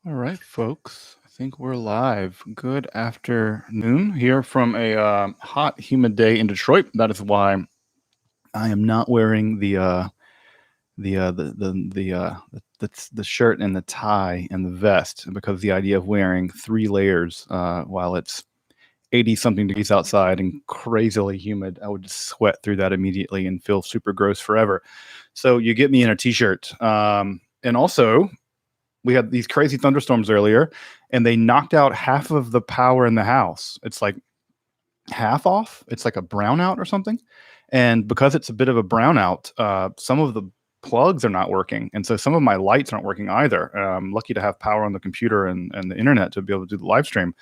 All right, folks. I think we're live. Good afternoon here from a hot, humid day in Detroit. That is why I am not wearing the shirt and the tie and the vest, because the idea of wearing three layers while it's 80 something degrees outside and crazily humid, I would just sweat through that immediately and feel super gross forever. So you get me in a t-shirt. And also, we had these crazy thunderstorms earlier, and they knocked out half of the power in the house. It's like half off. It's like a brownout or something. And because it's a bit of a brownout, some of the plugs are not working. And so some of my lights aren't working either. I'm lucky to have power on the computer and the internet to be able to do the live stream.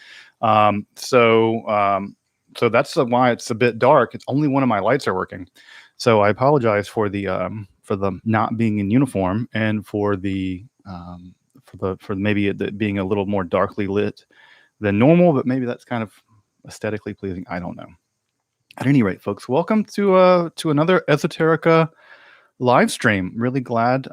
So that's why it's a bit dark. It's only one of my lights are working. So I apologize for the not being in uniform, and for maybe it being a little more darkly lit than normal, but maybe that's kind of aesthetically pleasing. I don't know. At any rate, folks, welcome to another Esoterica live stream. Really glad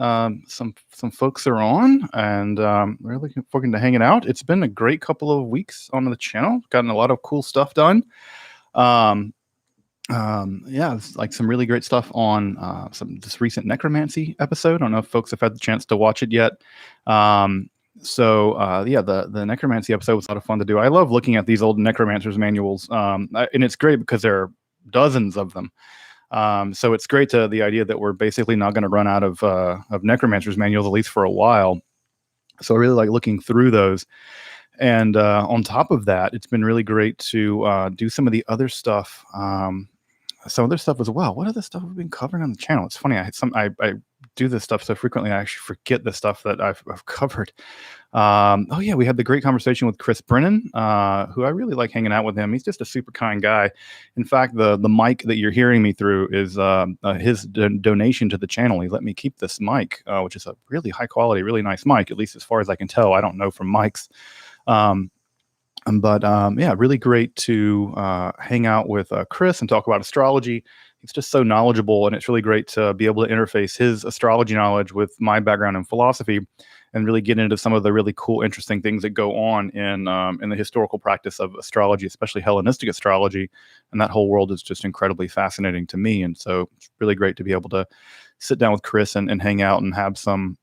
some folks are on, and really looking forward to hanging out. It's been a great couple of weeks on the channel. Gotten a lot of cool stuff done. Yeah, it's like some really great stuff on this recent necromancy episode. I don't know if folks have had the chance to watch it yet. The necromancy episode was a lot of fun to do. I love looking at these old necromancers manuals, and it's great because there are dozens of them. So it's great the idea that we're basically not going to run out of necromancers manuals, at least for a while. So I really like looking through those. And on top of that, it's been really great to do some of the other stuff. Some other stuff as well. What other stuff we've been covering on the channel? It's funny. I do this stuff so frequently, I actually forget the stuff that I've covered. Oh yeah, we had the great conversation with Chris Brennan, who I really like hanging out with him. He's just a super kind guy. In fact, the mic that you're hearing me through is his donation to the channel. He let me keep this mic, which is a really high quality, really nice mic, at least as far as I can tell. I don't know from mics. Yeah, really great to hang out with Chris and talk about astrology. He's just so knowledgeable, and it's really great to be able to interface his astrology knowledge with my background in philosophy, and really get into some of the really cool, interesting things that go on in the historical practice of astrology, especially Hellenistic astrology. And that whole world is just incredibly fascinating to me. And so it's really great to be able to sit down with Chris and hang out and have some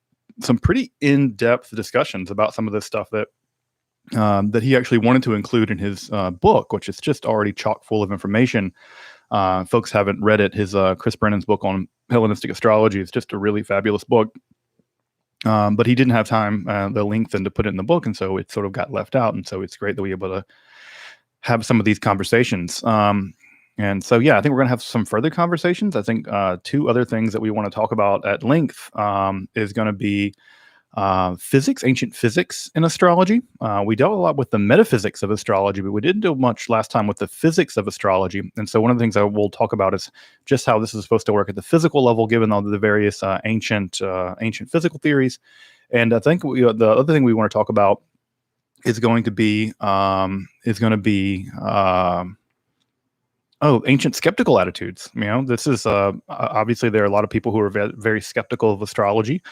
pretty in-depth discussions about some of this stuff that he actually wanted to include in his book, which is just already chock full of information. Folks haven't read it. His Chris Brennan's book on Hellenistic astrology is just a really fabulous book. But he didn't have time, the length, and to put it in the book, and so it sort of got left out. And so it's great that we're able to have some of these conversations. And so, yeah, I think we're going to have some further conversations. I think two other things that we want to talk about at length is going to be ancient physics in astrology. We dealt a lot with the metaphysics of astrology, but we didn't do much last time with the physics of astrology. And so one of the things I will talk about is just how this is supposed to work at the physical level, given all the various ancient physical theories. And I think the other thing we want to talk about is going to be ancient skeptical attitudes. This is obviously there are a lot of people who are very skeptical of astrology.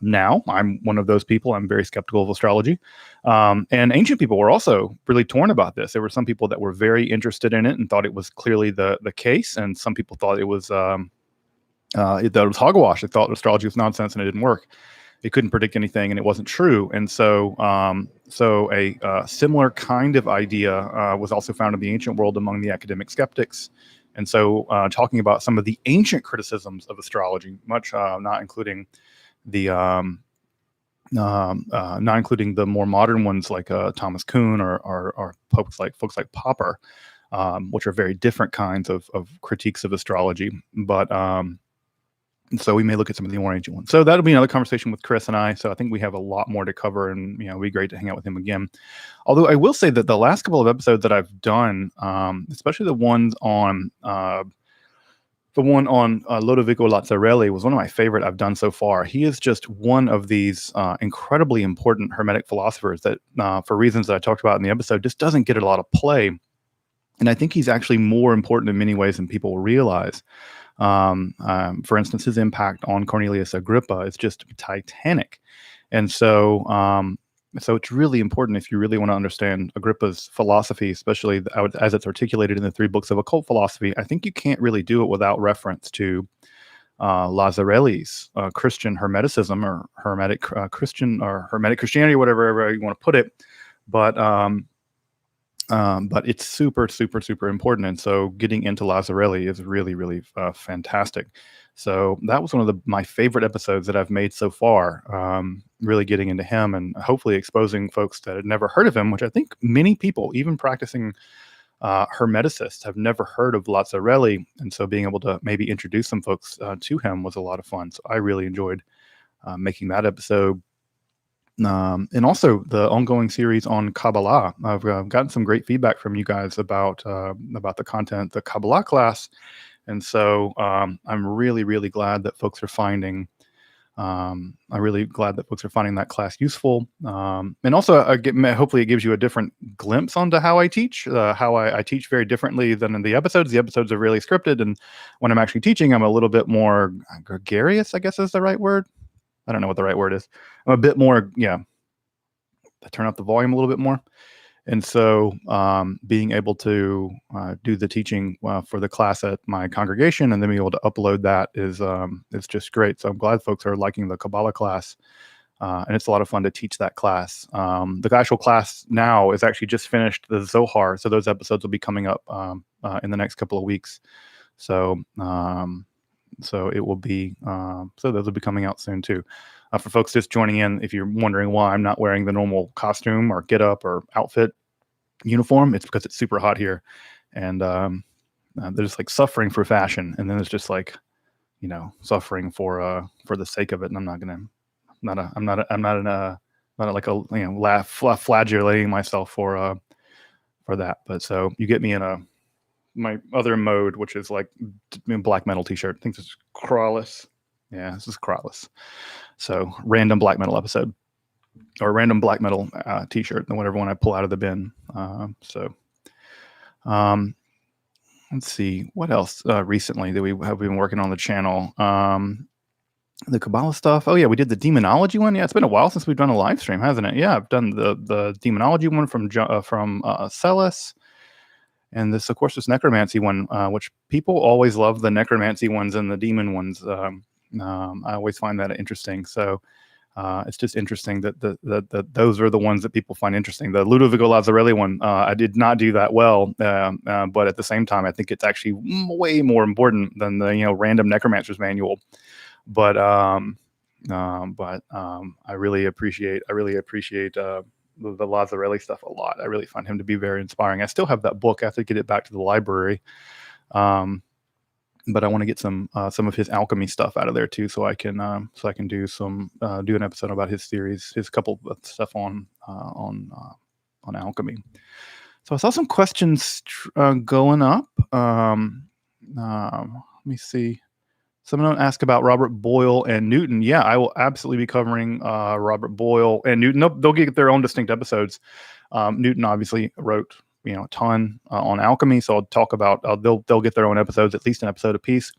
Now, I'm one of those people. I'm very skeptical of astrology. And ancient people were also really torn about this. There were some people that were very interested in it and thought it was clearly the case. And some people thought it was hogwash. They thought astrology was nonsense and it didn't work. It couldn't predict anything and it wasn't true. And so a similar kind of idea was also found in the ancient world among the academic skeptics. And so talking about some of the ancient criticisms of astrology, not including the more modern ones like Thomas Kuhn or folks like Popper, which are very different kinds of critiques of astrology. But so we may look at some of the more ancient ones. So that'll be another conversation with Chris and I. So I think we have a lot more to cover, and it'd be great to hang out with him again. Although I will say that the last couple of episodes that I've done, especially the one on Lodovico Lazzarelli, was one of my favorite I've done so far. He is just one of these incredibly important Hermetic philosophers that, for reasons that I talked about in the episode, just doesn't get a lot of play. And I think he's actually more important in many ways than people realize. For instance, his impact on Cornelius Agrippa is just titanic. And so So it's really important if you really want to understand Agrippa's philosophy, especially as it's articulated in the 3 books of occult philosophy. I think you can't really do it without reference to Lazzarelli's Christian Hermeticism, or Hermetic Christian, or Hermetic Christianity, whatever you want to put it. But it's super, super, super important. And so getting into Lazzarelli is really, really fantastic. So that was one of my favorite episodes that I've made so far, really getting into him and hopefully exposing folks that had never heard of him, which I think many people, even practicing Hermeticists, have never heard of Lazzarelli. And so being able to maybe introduce some folks to him was a lot of fun. So I really enjoyed making that episode. And also the ongoing series on Kabbalah. I've gotten some great feedback from you guys about the content, the Kabbalah class. And so I'm really, really glad that folks are finding that class useful. And also hopefully it gives you a different glimpse onto how I teach. How I teach very differently than in the episodes. The episodes are really scripted. And when I'm actually teaching, I'm a little bit more gregarious, I guess is the right word. I don't know what the right word is. I'm a bit more, I turn up the volume a little bit more. And so being able to do the teaching for the class at my congregation and then be able to upload that is just great. So I'm glad folks are liking the Kabbalah class. And it's a lot of fun to teach that class. The actual class now is actually just finished the Zohar. So those episodes will be coming up in the next couple of weeks. So it will be, so those will be coming out soon too. For folks just joining in, if you're wondering why I'm not wearing the normal costume or get up or outfit uniform, it's because it's super hot here. And they're just like suffering for fashion. And then it's just like, suffering for the sake of it. And I'm not flagellating myself for that. But so you get me in my other mode, which is like black metal t-shirt. I think this is Krallis. Yeah, this is Krallis. So random black metal episode, or random black metal t-shirt, and whatever one I pull out of the bin. Let's see what else recently that we have been working on the channel. The Kabbalah stuff. Oh yeah, we did the Demonology one. Yeah, it's been a while since we've done a live stream, hasn't it? Yeah, I've done the Demonology one from Psellus. And this, of course, this necromancy one, which people always love the necromancy ones and the demon ones. I always find that interesting. So it's just interesting that those are the ones that people find interesting. The Ludovico Lazzarelli one, I did not do that well, but at the same time, I think it's actually way more important than the random necromancer's manual. But I really appreciate the Lazzarelli stuff a lot. I really find him to be very inspiring. I still have that book. I have to get it back to the library. But I want to get some of his alchemy stuff out of there too, so I can do an episode about his theories, his couple of stuff on alchemy. So I saw some questions going up. Let me see. Someone asked about Robert Boyle and Newton. Yeah, I will absolutely be covering Robert Boyle and Newton. They'll get their own distinct episodes. Newton obviously wrote a ton on alchemy, so I'll talk about. They'll get their own episodes, at least an episode apiece.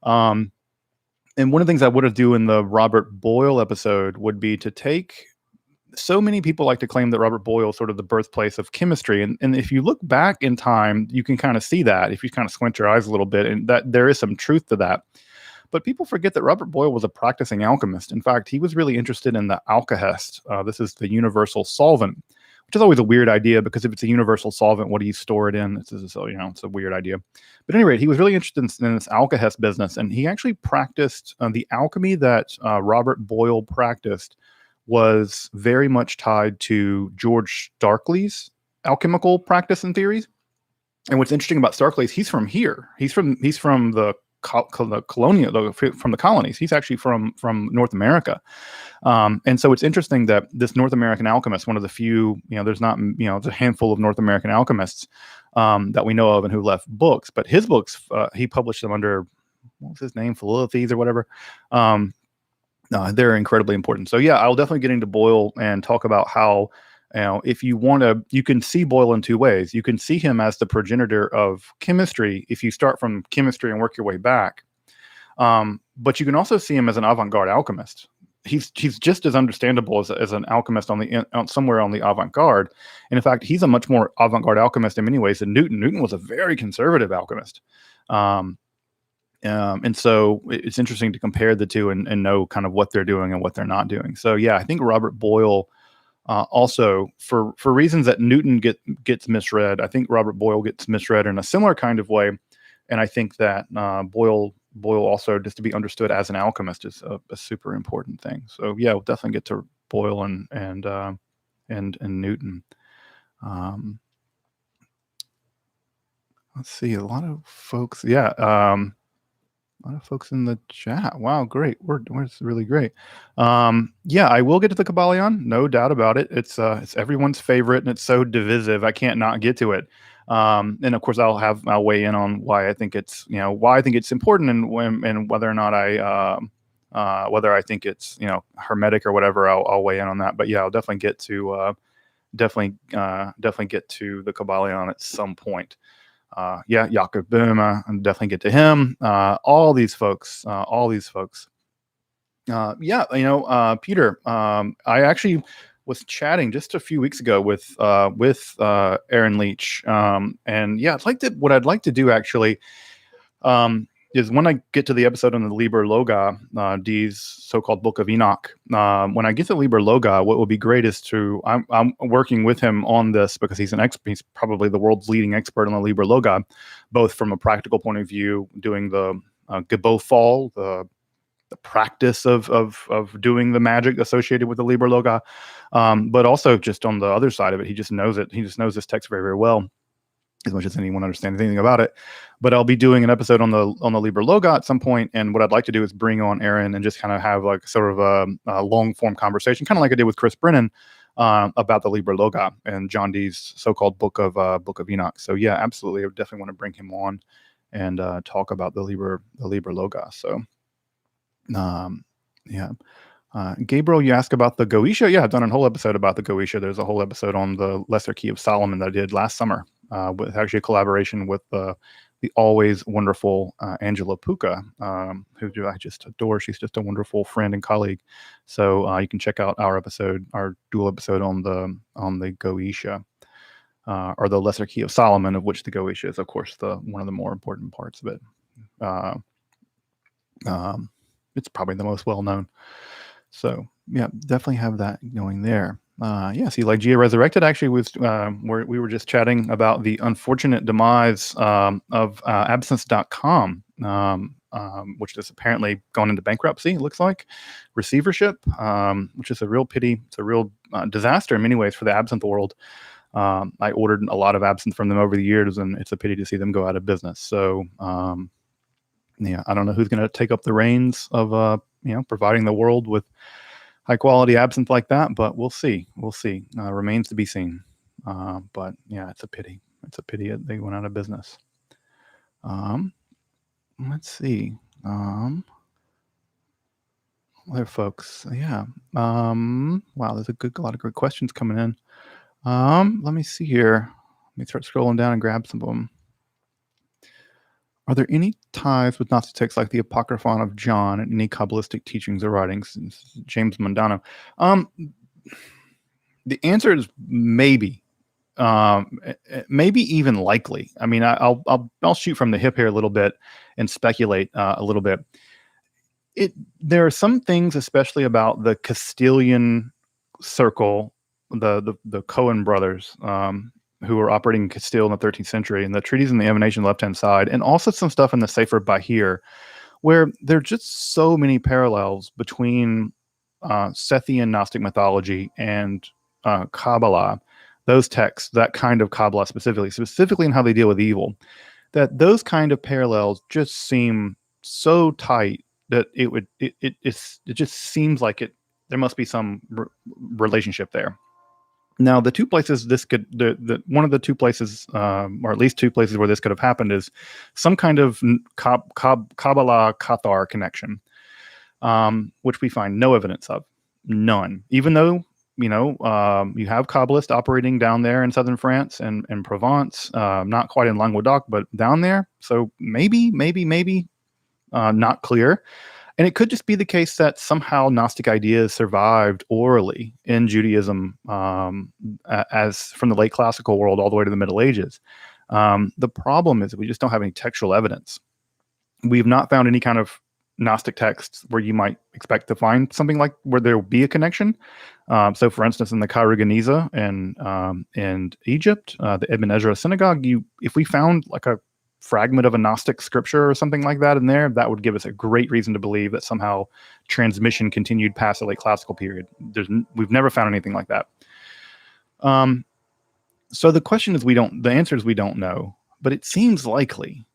And one of the things I would do in the Robert Boyle episode would be to take. So many people like to claim that Robert Boyle is sort of the birthplace of chemistry. And if you look back in time, you can kind of see that if you kind of squint your eyes a little bit, and that there is some truth to that. But people forget that Robert Boyle was a practicing alchemist. In fact, he was really interested in the alkahest. This is the universal solvent, which is always a weird idea, because if it's a universal solvent, what do you store it in? It's a weird idea. But anyway, he was really interested in this alkahest business, and he actually practiced the alchemy that Robert Boyle practiced was very much tied to George Starkley's alchemical practice and theories. And what's interesting about Starkley is he's from here. He's from the colonies. He's actually from North America. And so it's interesting that this North American alchemist, one of the few, there's not, there's a handful of North American alchemists that we know of and who left books, but his books, he published them under, what was his name? Lilith or whatever. They're incredibly important. So yeah, I'll definitely get into Boyle and talk about how, if you want to, you can see Boyle in two ways. You can see him as the progenitor of chemistry if you start from chemistry and work your way back. But you can also see him as an avant-garde alchemist. he's just as understandable as an alchemist somewhere on the avant-garde. And in fact, he's a much more avant-garde alchemist in many ways than Newton. Newton was a very conservative alchemist. And so it's interesting to compare the two and know kind of what they're doing and what they're not doing. So yeah, I think Robert Boyle, also for reasons that Newton gets misread, I think Robert Boyle gets misread in a similar kind of way. And I think that Boyle also, just to be understood as an alchemist, is a super important thing. So yeah, we'll definitely get to Boyle and Newton. Let's see, a lot of folks. Yeah. A lot of folks in the chat. Wow, great. It's really great. Yeah, I will get to the Kabbalion, no doubt about it. It's everyone's favorite, and it's so divisive. I can't not get to it. And of course, I'll weigh in on why I think it's important, and whether or not whether I think it's hermetic or whatever. I'll weigh in on that. But yeah, I'll definitely get to get to the Kabbalion at some point. Yeah, Jakob Böhme, and definitely get to him. All these folks. Yeah, Peter. I actually was chatting just a few weeks ago with Aaron Leach, and yeah, what I'd like to do actually is when I get to the episode on the Liber Loga, Dee's so-called Book of Enoch. When I get to Liber Loga, what would be great is I'm working with him on this because he's an expert. He's probably the world's leading expert on the Liber Loga, both from a practical point of view, doing the Gebofall, the practice of doing the magic associated with the Liber Loga, but also just on the other side of it, he just knows it. He just knows this text very, very well, as much as anyone understands anything about it. But I'll be doing an episode on the Liber Loga at some point, and what I'd like to do is bring on Aaron and just kind of have like sort of a long form conversation, kind of like I did with Chris Brennan, about the Liber Loga and John Dee's so-called Book of Enoch. So yeah, absolutely, I would definitely want to bring him on and talk about the Liber Loga. So yeah. Gabriel, you asked about the Goetia. Yeah, I've done a whole episode about the Goetia. There's a whole episode on the Lesser Key of Solomon that I did last summer, with actually a collaboration with the always wonderful Angela Puka, who I just adore. She's just a wonderful friend and colleague. So you can check out our dual episode on the Goetia, or the Lesser Key of Solomon, of which the Goetia is, of course, one of the more important parts of it. It's probably the most well known. So yeah, definitely have that going there. Yeah, see, like Gia Resurrected actually was where we were just chatting about the unfortunate demise of Absence.com, which has apparently gone into bankruptcy, it looks like, receivership, which is a real pity. It's a real disaster in many ways for the absinthe world. I ordered a lot of absinthe from them over the years, and it's a pity to see them go out of business. So yeah, I don't know who's going to take up the reins of providing the world with high quality absinthe like that, but we'll see. Remains to be seen. But yeah, it's a pity. It's a pity they went out of business. Let's see. Other folks. Yeah. Wow, there's a lot of good questions coming in. Let me see here. Let me start scrolling down and grab some of them. Are there any ties with Gnostic texts like the Apocryphon of John and any Kabbalistic teachings or writings? James Mondano. The answer is maybe. Maybe even likely. I mean, I'll shoot from the hip here a little bit and speculate a little bit. There are some things, especially about the Castilian circle, the Cohen brothers, who were operating in Castile in the 13th century, and the treaties in the Emanation left-hand side, and also some stuff in the Sefer Bahir, where there are just so many parallels between Sethian Gnostic mythology and Kabbalah, those texts, that kind of Kabbalah specifically in how they deal with evil, that those kind of parallels just seem so tight that it just seems like there must be some relationship there. Now, the two places this could, one of the two places, or at least two places where this could have happened, is some kind of Kabbalah Cathar connection, which we find no evidence of, none. Even though you have Kabbalists operating down there in southern France and Provence, not quite in Languedoc, but down there. So maybe, not clear. And it could just be the case that somehow Gnostic ideas survived orally in Judaism, as from the late classical world all the way to the Middle Ages. The problem is that we just don't have any textual evidence. We've not found any kind of Gnostic texts where you might expect to find something like where there will be a connection. So, for instance, in the Cairo Geniza and Egypt, the Ibn Ezra synagogue, if we found like a fragment of a Gnostic scripture or something like that in there, that would give us a great reason to believe that somehow transmission continued past the late classical period. We've never found anything like that. So the question is, the answer is we don't know, but it seems likely.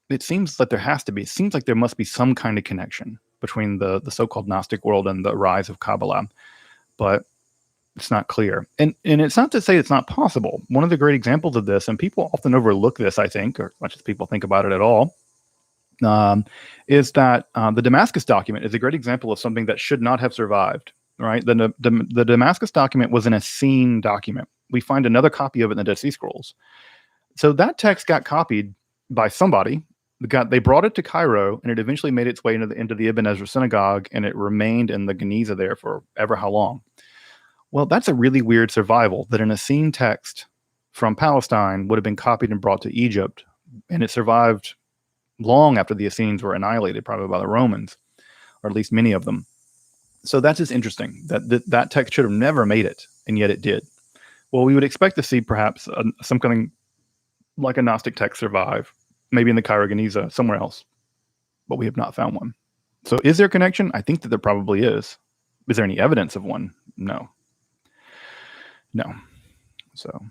It seems that there has to be. It seems like there must be some kind of connection between the so-called Gnostic world and the rise of Kabbalah, but it's not clear. And it's not to say it's not possible. One of the great examples of this, and people often overlook this, I think, or as much as people think about it at all, is that the Damascus Document is a great example of something that should not have survived. Right? The Damascus Document was an Essene document. We find another copy of it in the Dead Sea Scrolls. So that text got copied by somebody. They brought it to Cairo, and it eventually made its way into the Ibn Ezra synagogue, and it remained in the Geniza there for ever how long. Well, that's a really weird survival, that an Essene text from Palestine would have been copied and brought to Egypt, and it survived long after the Essenes were annihilated, probably by the Romans, or at least many of them. So that's just interesting, that text should have never made it, and yet it did. Well, we would expect to see perhaps something like a Gnostic text survive, maybe in the Cairo Geniza, somewhere else, but we have not found one. So is there a connection? I think that there probably is. Is there any evidence of one? No. So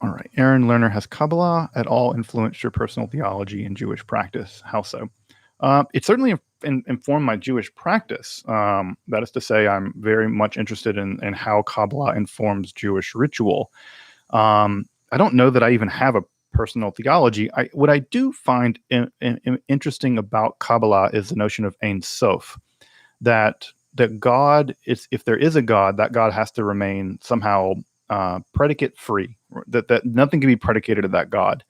all right. Aaron Lerner, has Kabbalah at all influenced your personal theology and Jewish practice? How so? It certainly informed my Jewish practice. That is to say, I'm very much interested in how Kabbalah informs Jewish ritual. I don't know that I even have a personal theology. What I do find interesting about Kabbalah is the notion of Ein Sof, that God is, if there is a God, that God has to remain somehow predicate free, that nothing can be predicated of that God.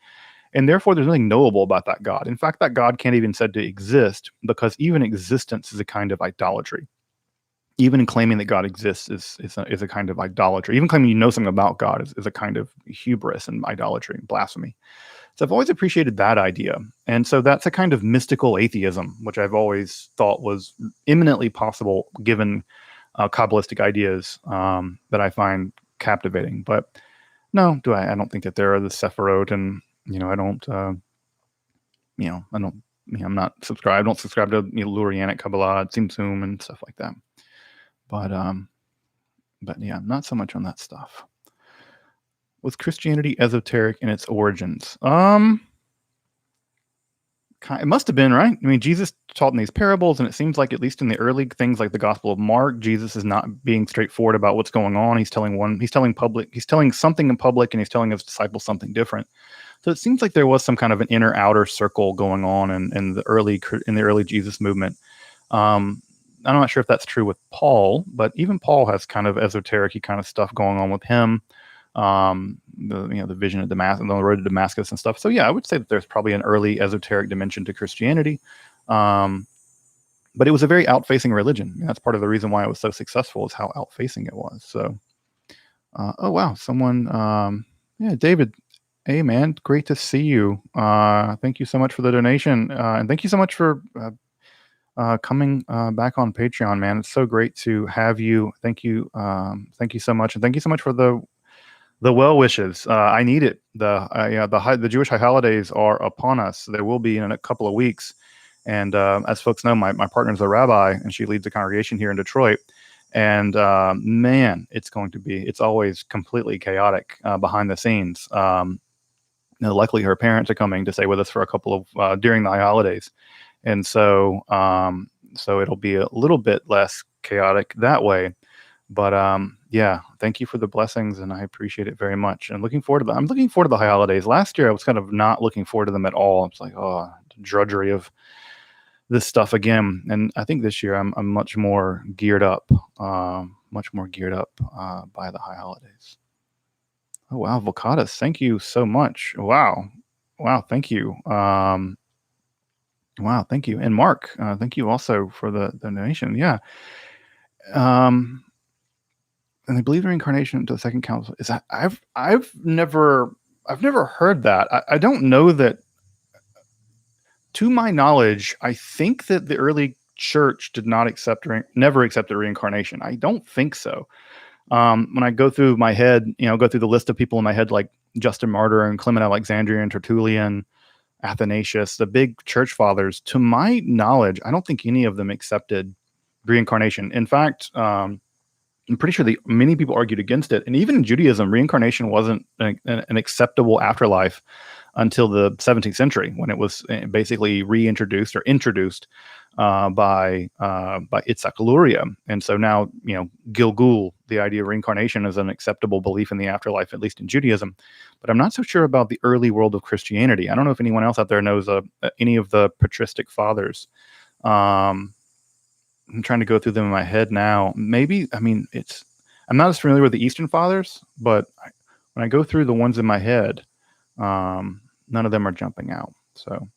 And therefore, there's nothing knowable about that God. In fact, that God can't even said to exist, because even existence is a kind of idolatry. Even in claiming that God exists is a kind of idolatry. Even claiming you know something about God is a kind of hubris and idolatry and blasphemy. So I've always appreciated that idea. And so that's a kind of mystical atheism, which I've always thought was eminently possible given Kabbalistic ideas that I find captivating. But no, I don't think that there are the Sephirot, and I'm not subscribed. I don't subscribe to Lurianic Kabbalah, Tzimtzum, and stuff like that. But yeah, not so much on that stuff. Was Christianity esoteric in its origins? It must have been, right? I mean, Jesus taught in these parables, and it seems like, at least in the early things like the Gospel of Mark, Jesus is not being straightforward about what's going on. He's telling something in public, and he's telling his disciples something different. So it seems like there was some kind of an inner outer circle going on in the early Jesus movement. I'm not sure if that's true with Paul, but even Paul has kind of esoteric-y kind of stuff going on with him. The vision of Damascus, on the road to Damascus and stuff. So yeah, I would say that there's probably an early esoteric dimension to Christianity. But it was a very out-facing religion. That's part of the reason why it was so successful, is how out-facing it was. So, oh wow, someone, David, hey man, great to see you. Thank you so much for the donation, and thank you so much for coming back on Patreon, man. It's so great to have you. Thank you so much, and thank you so much for the well wishes. I need it. The Jewish high holidays are upon us. There will be in a couple of weeks. And as folks know, my partner is a rabbi, and she leads a congregation here in Detroit. And man, it's always completely chaotic behind the scenes. Luckily, her parents are coming to stay with us for a couple of during the high holidays. And so it'll be a little bit less chaotic that way. But yeah, thank you for the blessings, and I appreciate it very much. And I'm looking forward to the high holidays. Last year, I was kind of not looking forward to them at all. It's like, the drudgery of this stuff again. And I think this year I'm much more geared up, by the high holidays. Oh wow, Vocatus, thank you so much. Wow, thank you. Wow, thank you. And Mark, thank you also for the donation. Yeah. And they believe in reincarnation until the second council. Is that I've never heard that. I don't know that. To my knowledge, I think that the early church did not never accepted reincarnation. I don't think so. When I go through my head, go through the list of people in my head, like Justin Martyr and Clement Alexandria and Tertullian, Athanasius, the big church fathers, to my knowledge, I don't think any of them accepted reincarnation. In fact, I'm pretty sure many people argued against it. And even in Judaism, reincarnation wasn't an acceptable afterlife until the 17th century, when it was basically reintroduced or introduced by Itzhak Luria. And so now, Gilgul, the idea of reincarnation, is an acceptable belief in the afterlife, at least in Judaism. But I'm not so sure about the early world of Christianity. I don't know if anyone else out there knows any of the patristic fathers. I'm trying to go through them in my head now. Maybe, I'm not as familiar with the Eastern Fathers, but when I go through the ones in my head, none of them are jumping out. So,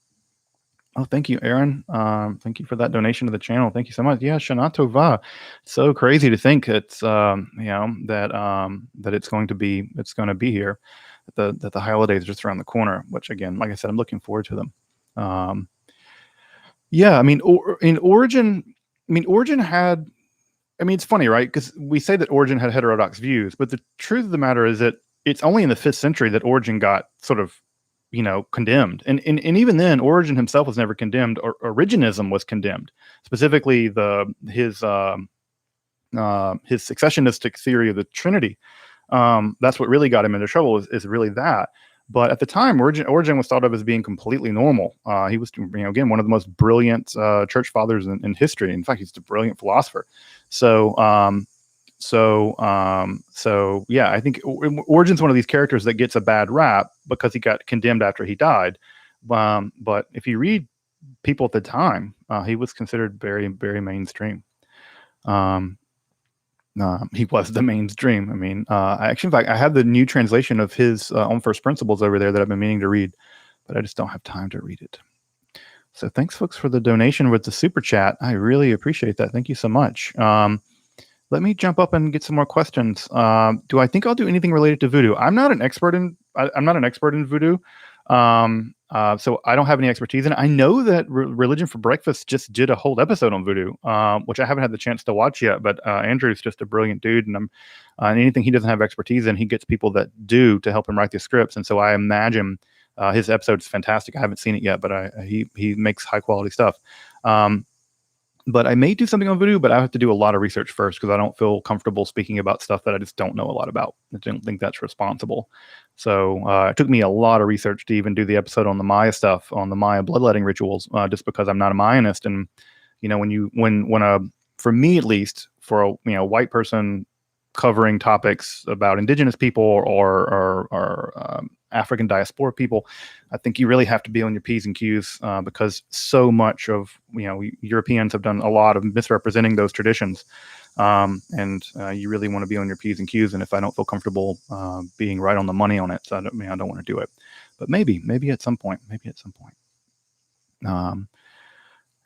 thank you, Aaron. Thank you for that donation to the channel. Thank you so much. Yeah, Shana Tova. So crazy to think it's that it's going to be here. That the holidays are just around the corner. Which, again, like I said, I'm looking forward to them. Yeah, in Origin. Origin had. It's funny, right? Because we say that Origin had heterodox views, but the truth of the matter is that it's only in the 5th century that Origin got sort of, condemned. And even then, Origin himself was never condemned. Or Originism was condemned. Specifically, his successionistic theory of the Trinity. That's what really got him into trouble. Is really that. But at the time, Origen was thought of as being completely normal. He was, again, one of the most brilliant church fathers in history. In fact, he's a brilliant philosopher. So yeah, I think Origen's one of these characters that gets a bad rap because he got condemned after he died. But if you read people at the time, he was considered very, very mainstream. He was the mainstream. In fact, I have the new translation of his On First Principles over there that I've been meaning to read, but I just don't have time to read it. So thanks, folks, for the donation with the super chat. I really appreciate that. Thank you so much. Let me jump up and get some more questions. Do I think I'll do anything related to voodoo? I'm not an expert in voodoo. So I don't have any expertise in it. I know that Religion for Breakfast just did a whole episode on voodoo, which I haven't had the chance to watch yet, but Andrew's just a brilliant dude, and and anything he doesn't have expertise in, he gets people that do to help him write the scripts. And so I imagine his episode is fantastic. I haven't seen it yet, but he makes high quality stuff. But I may do something on voodoo, but I have to do a lot of research first because I don't feel comfortable speaking about stuff that I just don't know a lot about. I don't think that's responsible. So it took me a lot of research to even do the episode on the Maya stuff, on the Maya bloodletting rituals, just because I'm not a Mayanist. And for me at least, for a white person covering topics about indigenous people or African diaspora people, I think you really have to be on your P's and Q's because so much of Europeans have done a lot of misrepresenting those traditions, and you really want to be on your P's and Q's. And if I don't feel comfortable being right on the money on it, so I don't want to do it. But maybe at some point.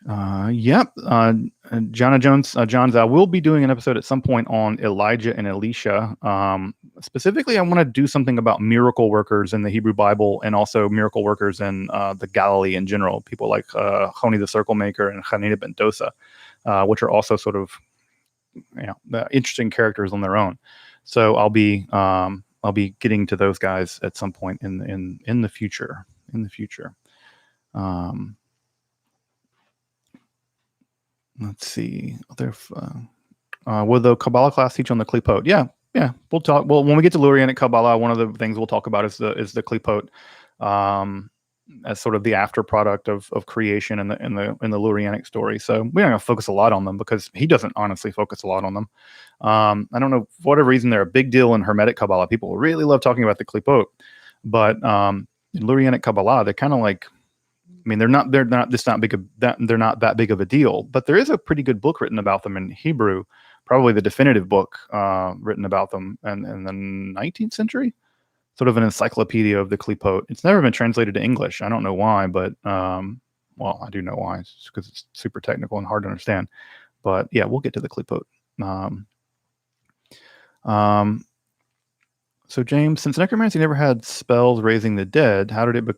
Yep. Jones, I will be doing an episode at some point on Elijah and Elisha. Specifically, I want to do something about miracle workers in the Hebrew Bible and also miracle workers in the Galilee in general. People like Honi the Circle Maker and Hanina ben Dosa, which are also sort of interesting characters on their own. So I'll be getting to those guys at some point in the future. Let's see. Will the Kabbalah class teach on the Klipot? Yeah. We'll talk. Well, when we get to Lurianic Kabbalah, one of the things we'll talk about is the Klipot, as sort of the after product of creation in the Lurianic story. So we're not going to focus a lot on them because he doesn't honestly focus a lot on them. I don't know, for whatever reason, they're a big deal in Hermetic Kabbalah. People really love talking about the Klipot, but in Lurianic Kabbalah, they're kind of like, they're not that big of a deal, but there is a pretty good book written about them in Hebrew, probably the definitive book written about them in the 19th century, sort of an encyclopedia of the Klipot. It's never been translated to English. I don't know why, but Well, I do know why. It's because it's super technical and hard to understand. But yeah, we'll get to the klipot. So James, since necromancy never had spells raising the dead, how did it?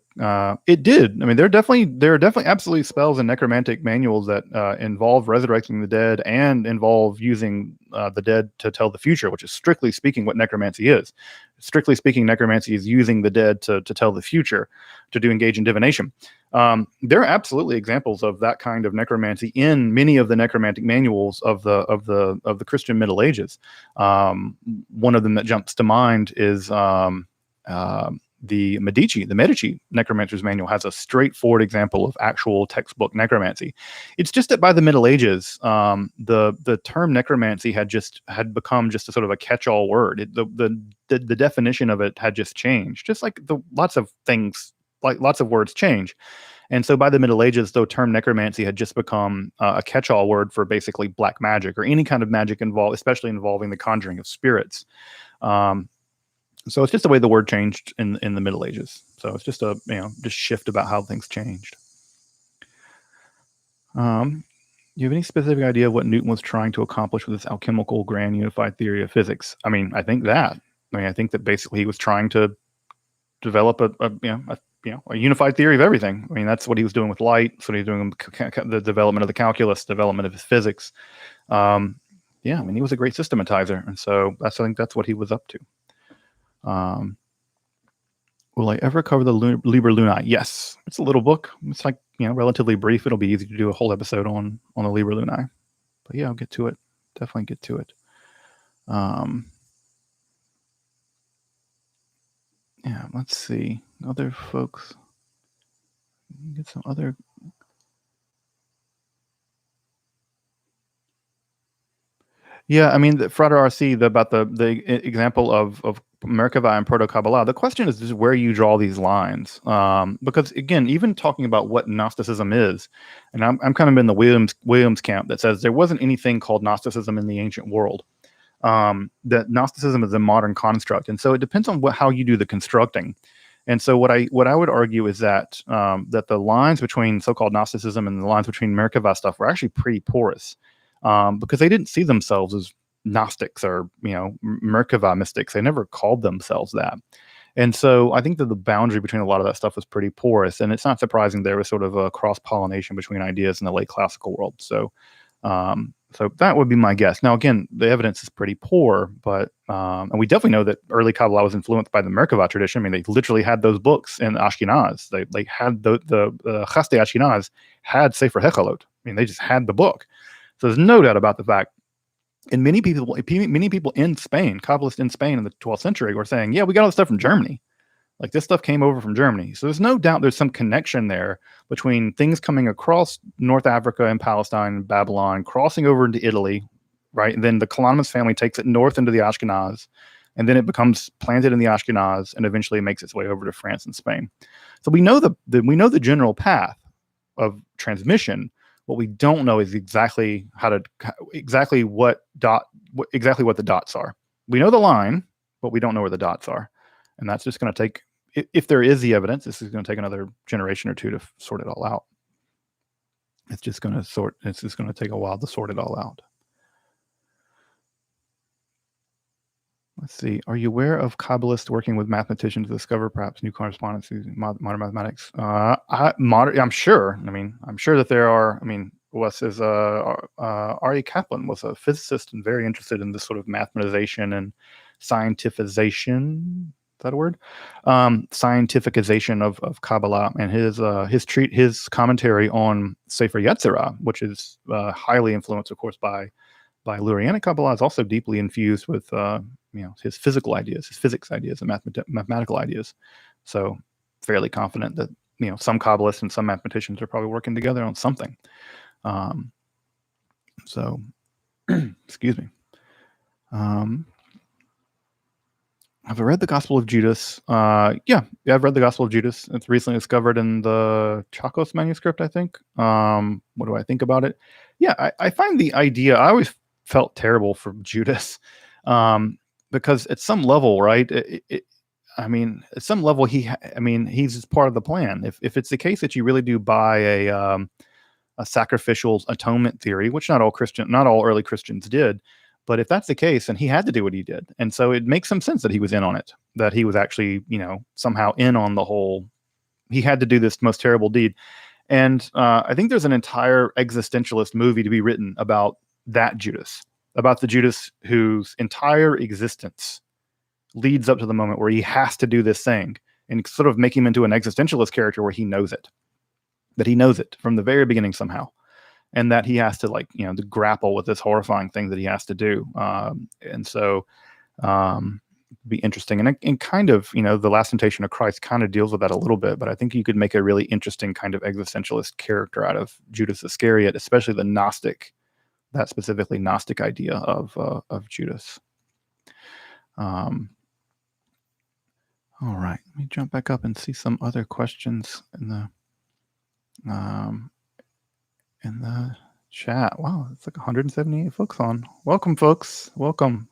It did. I mean, there are definitely absolutely spells in necromantic manuals that involve resurrecting the dead and involve using the dead to tell the future, which is strictly speaking what necromancy is. Strictly speaking, necromancy is using the dead to tell the future, to engage in divination. There are absolutely examples of that kind of necromancy in many of the necromantic manuals of the Christian Middle Ages. One of them that jumps to mind is the Medici Necromancer's Manual has a straightforward example of actual textbook necromancy. It's just that by the Middle Ages, the term necromancy had become just a sort of a catch-all word. The definition of it had just changed, just like lots of things, like lots of words change. And so by the Middle Ages, the term necromancy had just become a catch-all word for basically black magic or any kind of magic especially involving the conjuring of spirits. So it's just the way the word changed in the Middle Ages. So it's just just shift about how things changed. Do you have any specific idea of what Newton was trying to accomplish with this alchemical grand unified theory of physics? I mean, I think that basically he was trying to develop a unified theory of everything. I mean, that's what he was doing with light. That's what he was doing with the development of the calculus, development of his physics. I mean, he was a great systematizer, and so I think that's what he was up to. Will I ever cover the Liber Lunae? Yes, it's a little book. It's like relatively brief. It'll be easy to do a whole episode on the Liber Lunae. But yeah, I'll get to it. Definitely get to it. Yeah, let's see. Other folks. Get some other. Yeah, I mean, Frater RC, about the example of Merkava and Proto-Kabbalah, the question is just where you draw these lines. Because, again, even talking about what Gnosticism is, and I'm kind of in the Williams camp that says there wasn't anything called Gnosticism in the ancient world. That Gnosticism is a modern construct. And so it depends on how you do the constructing. And so what I would argue is that that the lines between so-called Gnosticism and the lines between Merkava stuff were actually pretty porous. Because they didn't see themselves as Gnostics or Merkava mystics. They never called themselves that. And so I think that the boundary between a lot of that stuff was pretty porous, and it's not surprising there was sort of a cross-pollination between ideas in the late classical world. So so that would be my guess. Now, again, the evidence is pretty poor, but and we definitely know that early Kabbalah was influenced by the Merkava tradition. I mean, they literally had those books in Ashkenaz. They had the Chaste Ashkenaz had Sefer Hechalot. I mean, they just had the book. So there's no doubt about the fact, and many people in Spain, Kabbalists in Spain in the 12th century, were saying, yeah, we got all this stuff from Germany. Like, this stuff came over from Germany. So there's no doubt there's some connection there between things coming across North Africa and Palestine and Babylon, crossing over into Italy, right? And then the Kalanimus family takes it north into the Ashkenaz, and then it becomes planted in the Ashkenaz and eventually makes its way over to France and Spain. So we know the general path of transmission. What we don't know is exactly what the dots are. We know the line, but we don't know where the dots are. And that's just going to take, if there is the evidence, this is going to take another generation or two to sort it all out. It's just going to take a while to sort it all out. Let's see. Are you aware of Kabbalists working with mathematicians to discover perhaps new correspondence using modern mathematics? I'm sure. I mean, I'm sure that there are. I mean, R.E. Kaplan was a physicist and very interested in this sort of mathematization and scientificization. Is that a word? Scientificization of Kabbalah, and his commentary on Sefer Yetzirah, which is highly influenced, of course, by Lurianic Kabbalah, is also deeply infused with his physical ideas, his physics ideas, and mathematical ideas. So fairly confident that some Kabbalists and some mathematicians are probably working together on something. So excuse me. Have I read the Gospel of Judas? Yeah, I've read the Gospel of Judas. It's recently discovered in the Chacos manuscript, I think. What do I think about it? Yeah, I find the idea, I always felt terrible for Judas, because at some level, right, I mean, at some level, he's just part of the plan. If it's the case that you really do buy a sacrificial atonement theory, which not all early Christians did, but if that's the case, then he had to do what he did, and so it makes some sense that he was in on it, that he was actually, somehow in on the whole. He had to do this most terrible deed, and I think there's an entire existentialist movie to be written about that Judas, about the Judas whose entire existence leads up to the moment where he has to do this thing, and sort of make him into an existentialist character where he knows it, that he knows it from the very beginning somehow, and that he has to to grapple with this horrifying thing that he has to do. And so be interesting, and kind of, the Last Temptation of Christ kind of deals with that a little bit, but I think you could make a really interesting kind of existentialist character out of Judas Iscariot, especially the Gnostic, that specifically Gnostic idea of Judas. All right, let me jump back up and see some other questions in the chat. Wow, it's like 178 folks on. Welcome, folks. Welcome.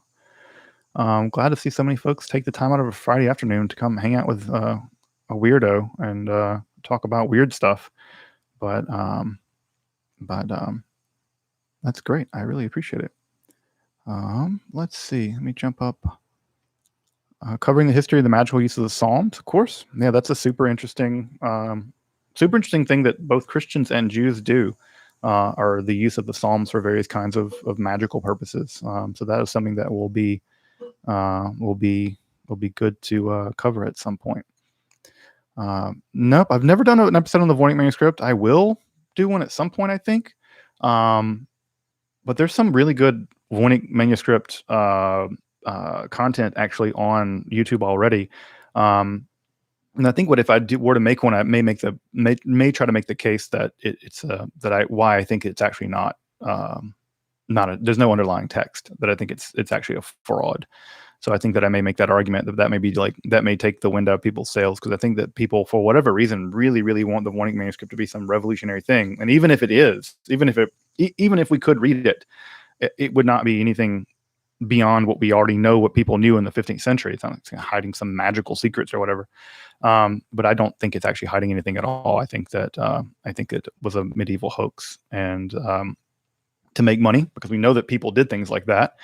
Glad to see so many folks take the time out of a Friday afternoon to come hang out with a weirdo and talk about weird stuff. But that's great. I really appreciate it. Let's see. Let me jump up. Covering the history of the magical use of the Psalms, of course. Yeah, that's a super interesting thing that both Christians and Jews do, are the use of the Psalms for various kinds of magical purposes. So that is something that will be good to cover at some point. Nope, I've never done an episode on the Voynich manuscript. I will do one at some point, I think. But there's some really good Voynich manuscript content actually on YouTube already. And I think if I were to make one, I may try to make the case that why I think it's actually not there's no underlying text, that I think it's actually a fraud. So I think that I may make that argument that may be that may take the wind out of people's sails, because I think that people, for whatever reason, really, really want the Voynich manuscript to be some revolutionary thing. And even if it is, even if we could read it, it would not be anything beyond what we already know, what people knew in the 15th century. It's not hiding some magical secrets or whatever. But I don't think it's actually hiding anything at all. I think it was a medieval hoax, and to make money, because we know that people did things like that.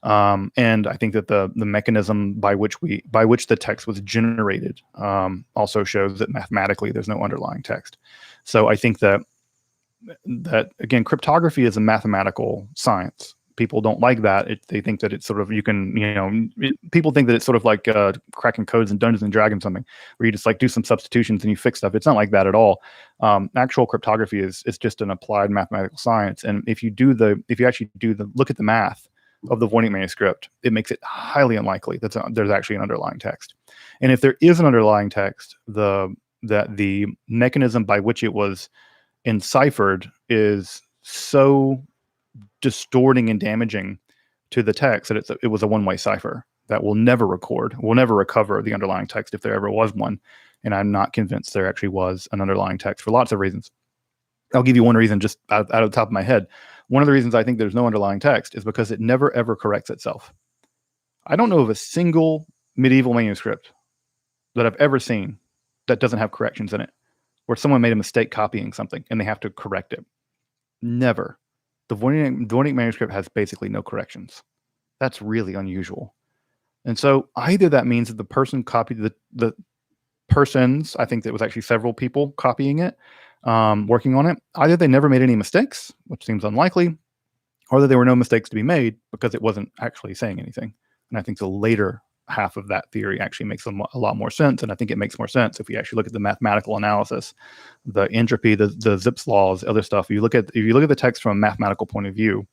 And I think that the mechanism by which the text was generated also shows that mathematically there's no underlying text. So I think that again, cryptography is a mathematical science. People don't like that. They think that it's sort of, people think that it's sort of like cracking codes in Dungeons and Dragons, something where you just do some substitutions and you fix stuff. It's not like that at all. Actual cryptography is just an applied mathematical science. And if you actually look at the math of the Voynich manuscript, it makes it highly unlikely that there's actually an underlying text. And if there is an underlying text, that the mechanism by which it was enciphered is so distorting and damaging to the text that it was a one-way cipher that will never recover the underlying text, if there ever was one. And I'm not convinced there actually was an underlying text, for lots of reasons. I'll give you one reason just out of the top of my head. One of the reasons I think there's no underlying text is because it never ever corrects itself. I don't know of a single medieval manuscript that I've ever seen that doesn't have corrections in it, where someone made a mistake copying something and they have to correct it. Never. The Voynich manuscript has basically no corrections. That's really unusual. And so either that means that the person copied the persons, I think there was actually several people copying it, working on it. Either they never made any mistakes, which seems unlikely, or that there were no mistakes to be made because it wasn't actually saying anything. And I think the later half of that theory actually makes a lot more sense. And I think it makes more sense if we actually look at the mathematical analysis, the entropy, the Zipf's laws, other stuff. If you look at the text from a mathematical point of view,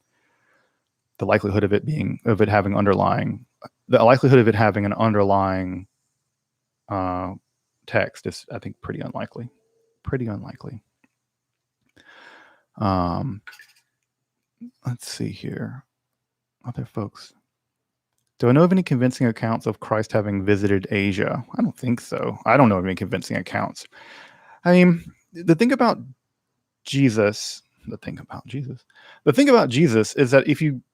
the likelihood of it having an underlying text is, I think, pretty unlikely. Let's see here. Other folks. Do I know of any convincing accounts of Christ having visited Asia? I don't think so. I don't know of any convincing accounts. I mean, the thing about Jesus, The thing about Jesus. The thing about Jesus is that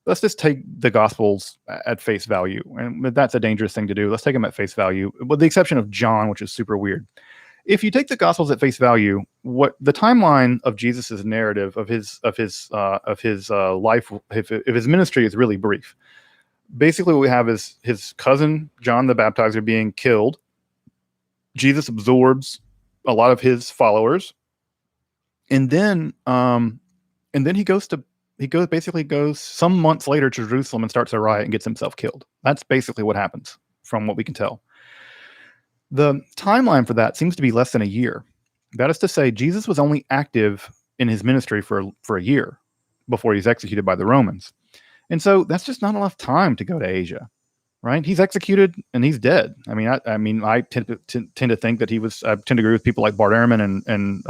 let's just take the Gospels at face value, and that's a dangerous thing to do. Let's take them at face value, with the exception of John, which is super weird. If you take the Gospels at face value, what the timeline of Jesus's narrative of his life, if his ministry is really brief. Basically, what we have is his cousin John the Baptizer being killed. Jesus absorbs a lot of his followers, and then he goes some months later to Jerusalem and starts a riot and gets himself killed. That's basically what happens from what we can tell. The timeline for that seems to be less than a year. That is to say, Jesus was only active in his ministry for a year before he's executed by the Romans. And so that's just not enough time to go to Asia, right? He's executed and he's dead. I mean, I tend to think that I tend to agree with people like Bart Ehrman and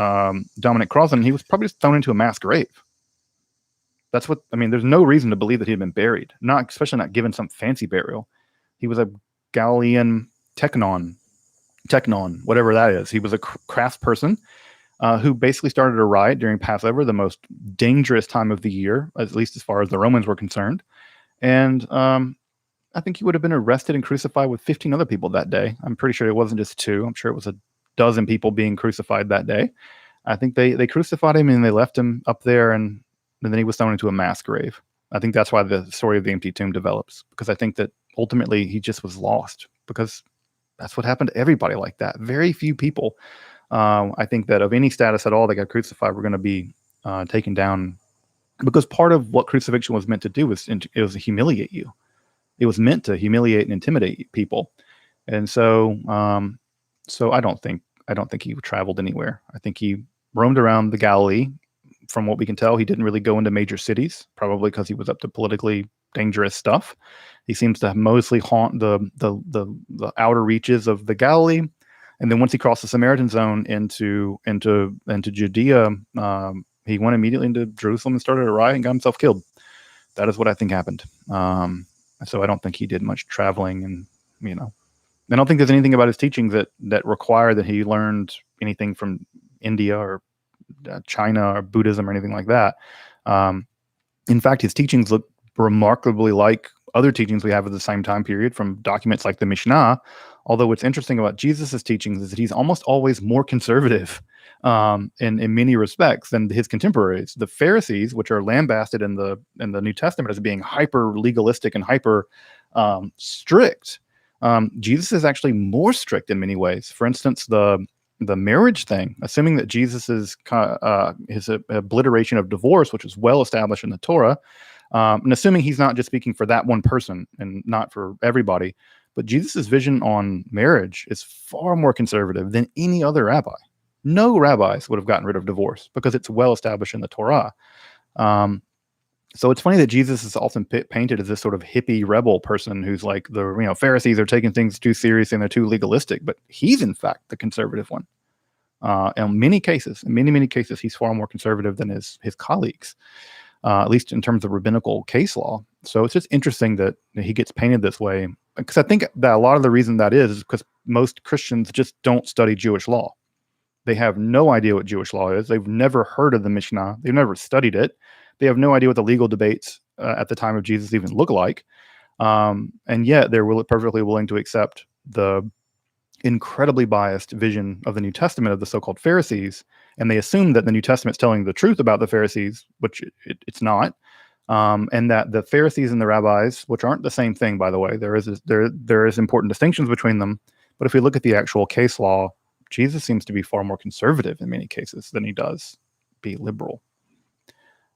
Dominic Crossan. He was probably just thrown into a mass grave. There's no reason to believe that he had been buried, especially not given some fancy burial. He was a Galilean teknon, whatever that is. He was a crafts person who basically started a riot during Passover, the most dangerous time of the year, at least as far as the Romans were concerned. And I think he would have been arrested and crucified with 15 other people that day. I'm pretty sure it wasn't just 2. I'm sure it was a dozen people being crucified that day. I think they crucified him and they left him up there, and then he was thrown into a mass grave. I think that's why the story of the empty tomb develops, because I think that ultimately he just was lost, because that's what happened to everybody like that. Very few people, I think, that of any status at all that got crucified were going to be taken down, because part of what crucifixion was meant to do was to humiliate you. It was meant to humiliate and intimidate people. And so I don't think he traveled anywhere. I think he roamed around the Galilee. From what we can tell, he didn't really go into major cities, probably because he was up to politically dangerous stuff. He seems to mostly haunt the outer reaches of the Galilee, and then once he crossed the Samaritan zone into Judea, he went immediately into Jerusalem and started a riot and got himself killed. That is what I think happened. So I don't think he did much traveling, and I don't think there's anything about his teachings that require that he learned anything from India or China or Buddhism or anything like that. In fact, his teachings look remarkably like other teachings we have at the same time period from documents like the Mishnah. Although what's interesting about Jesus's teachings is that he's almost always more conservative in many respects than his contemporaries. The Pharisees, which are lambasted in the New Testament as being hyper legalistic and hyper strict, Jesus is actually more strict in many ways. For instance, the marriage thing, assuming that Jesus's his obliteration of divorce, which is well established in the Torah, and assuming he's not just speaking for that one person and not for everybody, but Jesus's vision on marriage is far more conservative than any other rabbi. No rabbis would have gotten rid of divorce because it's well established in the Torah. So it's funny that Jesus is often painted as this sort of hippie rebel person who's like the Pharisees are taking things too seriously and they're too legalistic, but he's in fact the conservative one. In many cases, he's far more conservative than his colleagues, at least in terms of rabbinical case law. So it's just interesting that he gets painted this way, because I think that a lot of the reason that is because most Christians just don't study Jewish law. They have no idea what Jewish law is. They've never heard of the Mishnah. They've never studied it. They have no idea what the legal debates at the time of Jesus even look like. And yet they're perfectly willing to accept the incredibly biased vision of the New Testament of the so-called Pharisees. And they assume that the New Testament's telling the truth about the Pharisees, which it's not. And that the Pharisees and the rabbis, which aren't the same thing, by the way, there is important distinctions between them. But if we look at the actual case law, Jesus seems to be far more conservative in many cases than he does be liberal.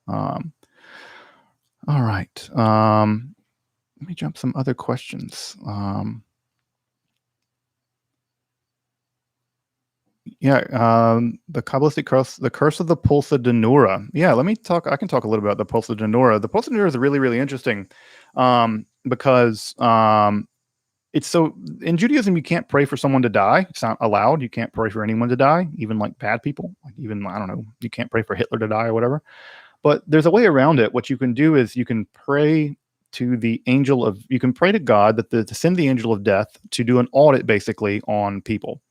All right. Let me jump some other questions. The Kabbalistic curse, the curse of the Pulsa Denura. Yeah, I can talk a little bit about the Pulsa Denura. The Pulsa Denura is really, really interesting because it's so, in Judaism, you can't pray for someone to die. It's not allowed. You can't pray for anyone to die, even like bad people. Like even, I don't know, you can't pray for Hitler to die or whatever. But there's a way around it. What you can do is you can pray to you can pray to God to send the angel of death to do an audit basically on people.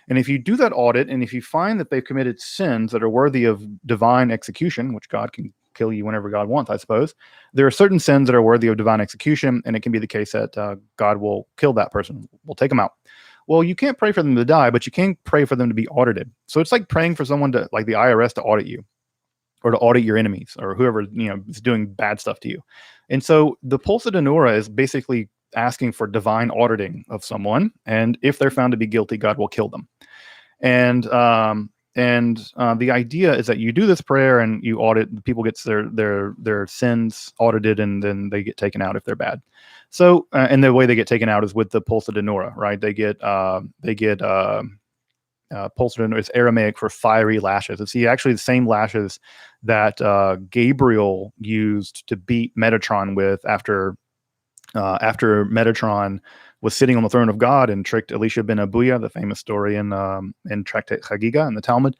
And if you do that audit, and if you find that they've committed sins that are worthy of divine execution, which God can kill you whenever God wants, I suppose, there are certain sins that are worthy of divine execution, and it can be the case that God will kill that person, will take them out. Well, you can't pray for them to die, but you can pray for them to be audited. So it's like praying for someone to, like the IRS, to audit you, or to audit your enemies, or whoever is doing bad stuff to you. And so the Pulsa de Nora is basically asking for divine auditing of someone, and if they're found to be guilty, God will kill them. And the idea is that you do this prayer and you audit. People get their sins audited, and then they get taken out if they're bad. So and the way they get taken out is with the Pulsa de Nora, right? They get Pulsa de Nora is Aramaic for fiery lashes. It's actually the same lashes that Gabriel used to beat Metatron with after Metatron was sitting on the throne of God and tricked Elisha ben Abuya, the famous story in Tractate Chagiga in the Talmud.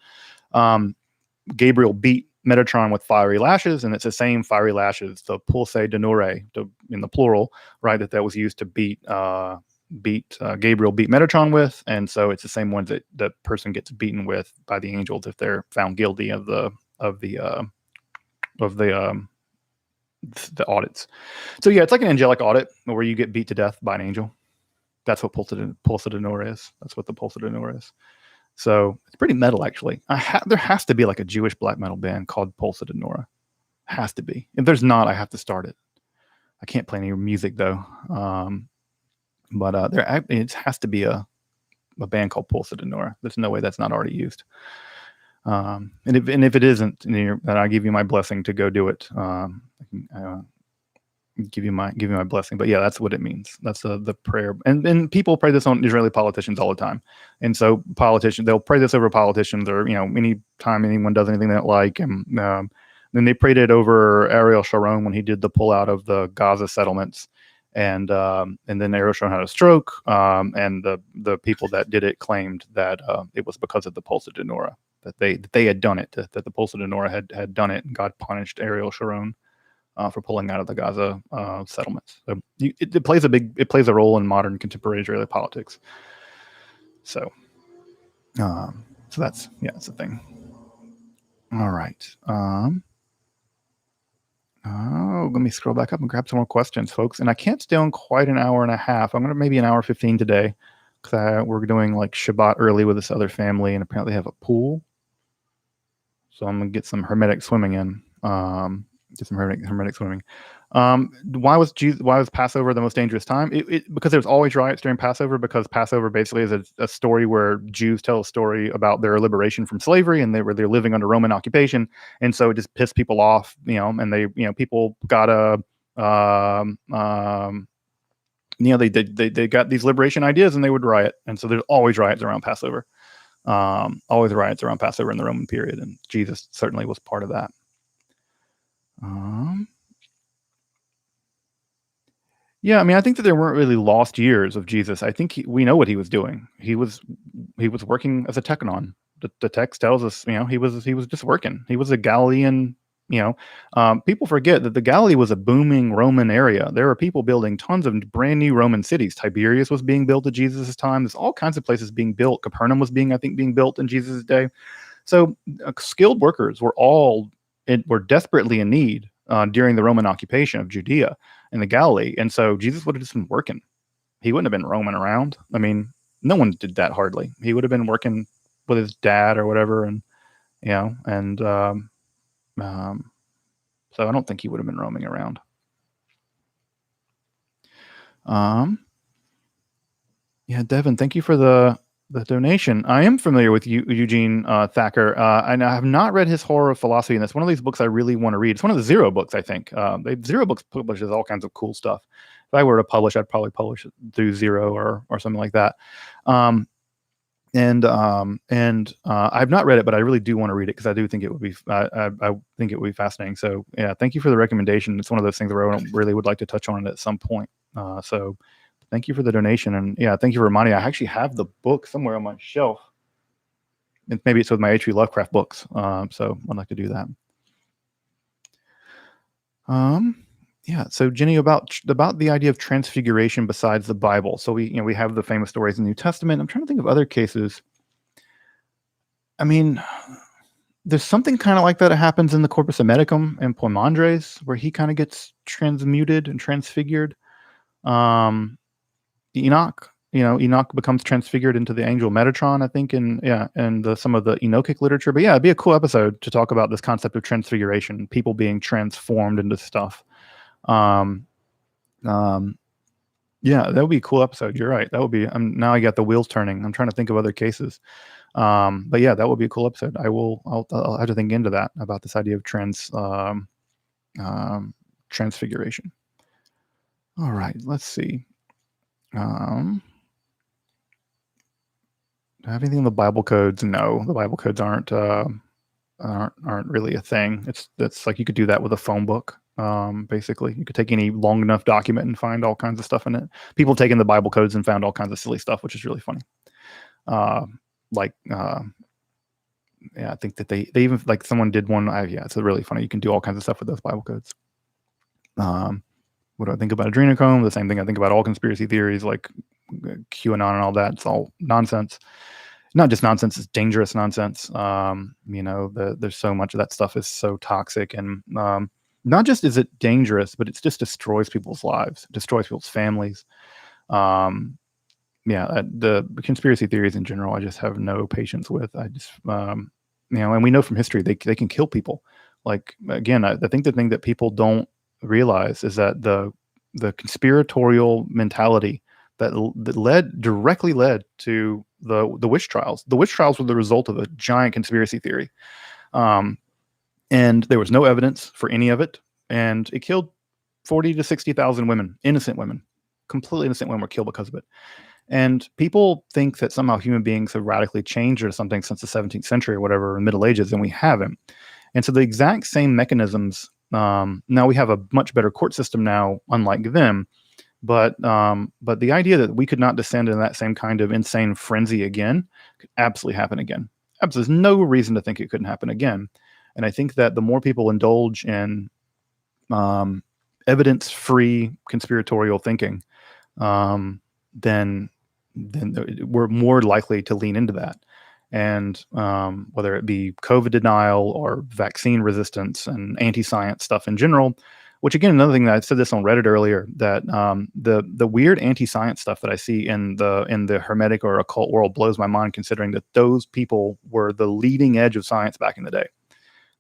Gabriel beat Metatron with fiery lashes, and it's the same fiery lashes, the pulsae de nore, in the plural, right? That was used to beat Gabriel beat Metatron with, and so it's the same ones that the person gets beaten with by the angels if they're found guilty of the audits. So yeah, it's like an angelic audit where you get beat to death by an angel. That's what Pulsa de Nora is. That's what the Pulsa de Nora is. So it's pretty metal, actually. There has to be like a Jewish black metal band called Pulsa de Nora. Has to be. If there's not, I have to start it. I can't play any music though. But it has to be a band called Pulsa de Nora. There's no way that's not already used. And if it isn't, then I give you my blessing to go do it. Give you my blessing. But yeah, that's what it means. That's the prayer. And people pray this on Israeli politicians all the time. And so they'll pray this over politicians, or any time anyone does anything they don't like. And then they prayed it over Ariel Sharon when he did the pullout of the Gaza settlements. And then Ariel Sharon had a stroke. And the people that did it claimed that it was because of the Pulsa de Nora, that they had done it, that the Pulsa de Nora had done it, and God punished Ariel Sharon for pulling out of the Gaza settlements. So it plays a role in modern contemporary Israeli politics. So that's the thing. All right. Let me scroll back up and grab some more questions, folks. And I can't stay on quite an hour and a half. I'm going to maybe an hour 15 today, because we're doing like Shabbat early with this other family, and apparently have a pool. So I'm going to get some Hermetic swimming in. Get some Hermetic swimming. Why was Passover the most dangerous time? Because there's always riots during Passover, because Passover basically is a story where Jews tell a story about their liberation from slavery, and they're living under Roman occupation, and so it just pissed people off, and they people got they got these liberation ideas, and they would riot, and so there's always riots around Passover. Always riots around Passover in the Roman period, and Jesus certainly was part of that. Yeah, I mean, I think that there weren't really lost years of Jesus. I think we know what he was doing. He was working as a teknon. The text tells us, he was just working. He was a Galilean. People forget that the Galilee was a booming Roman area. There were people building tons of brand new Roman cities. Tiberias was being built at Jesus' time. There's all kinds of places being built. Capernaum was being built in Jesus' day. So skilled workers were desperately in need during the Roman occupation of Judea and the Galilee. And so Jesus would have just been working. He wouldn't have been roaming around. I mean, no one did that hardly. He would have been working with his dad or whatever. And, so I don't think he would have been roaming around. Yeah, Devin, thank you for the donation. I am familiar with Eugene Thacker, and I have not read his Horror of Philosophy, and that's one of these books I really want to read. It's one of the Zero books, I think. Zero Books publishes all kinds of cool stuff. If I were to publish, I'd probably publish it through Zero or something like that. I've not read it, but I really do want to read it, because I do think it would be I think it would be fascinating. So yeah, thank you for the recommendation. It's one of those things where I really would like to touch on it at some point. So thank you for the donation, and yeah, thank you for reminding me. I actually have the book somewhere on my shelf. Maybe it's with my H.P. Lovecraft books. So I'd like to do that. Yeah. So Jenny, about the idea of transfiguration besides the Bible. So we have the famous stories in the New Testament. I'm trying to think of other cases I mean, there's something kind of like that happens in the Corpus Hermeticum and Poimandres, where he kind of gets transmuted and transfigured. Um, Enoch, Enoch becomes transfigured into the angel Metatron, I think, and some of the Enochic literature. But yeah, it'd be a cool episode to talk about this concept of transfiguration, people being transformed into stuff. Um, um, yeah, that would be a cool episode. You're right. That would be. Now I got the wheels turning. I'm trying to think of other cases. But yeah, that would be a cool episode. I'll have to think into that about this idea of transfiguration. All right, let's see. Do I have anything in the Bible codes? No, the Bible codes aren't really a thing. It's like you could do that with a phone book. Basically, you could take any long enough document and find all kinds of stuff in it. People taking the Bible codes and found all kinds of silly stuff, which is really funny. Yeah, I think that they even, like, someone did one. Yeah, it's really funny. You can do all kinds of stuff with those Bible codes. What do I think about adrenochrome? The same thing I think about all conspiracy theories, like QAnon and all that. It's all nonsense. Not just nonsense; it's dangerous nonsense. There's so much of that stuff is so toxic, and not just is it dangerous, but it just destroys people's lives, destroys people's families. The conspiracy theories in general, I just have no patience with. I just, and we know from history they can kill people. Like, again, I think the thing that people don't realize is that the conspiratorial mentality that directly led to the witch trials. The witch trials were the result of a giant conspiracy theory, and there was no evidence for any of it, and it killed 40 to 60,000 women, innocent women, completely innocent women were killed because of it. And people think that somehow human beings have radically changed or something since the 17th century or whatever, in Middle Ages, and we haven't. And so the exact same mechanisms. Now we have a much better court system now, unlike them. But the idea that we could not descend in that same kind of insane frenzy again could absolutely happen again. There's no reason to think it couldn't happen again. And I think that the more people indulge in evidence-free conspiratorial thinking, then we're more likely to lean into that. And whether it be COVID denial or vaccine resistance and anti-science stuff in general, which, again, another thing that I said this on Reddit earlier, that the weird anti-science stuff that I see in the Hermetic or occult world blows my mind, considering that those people were the leading edge of science back in the day.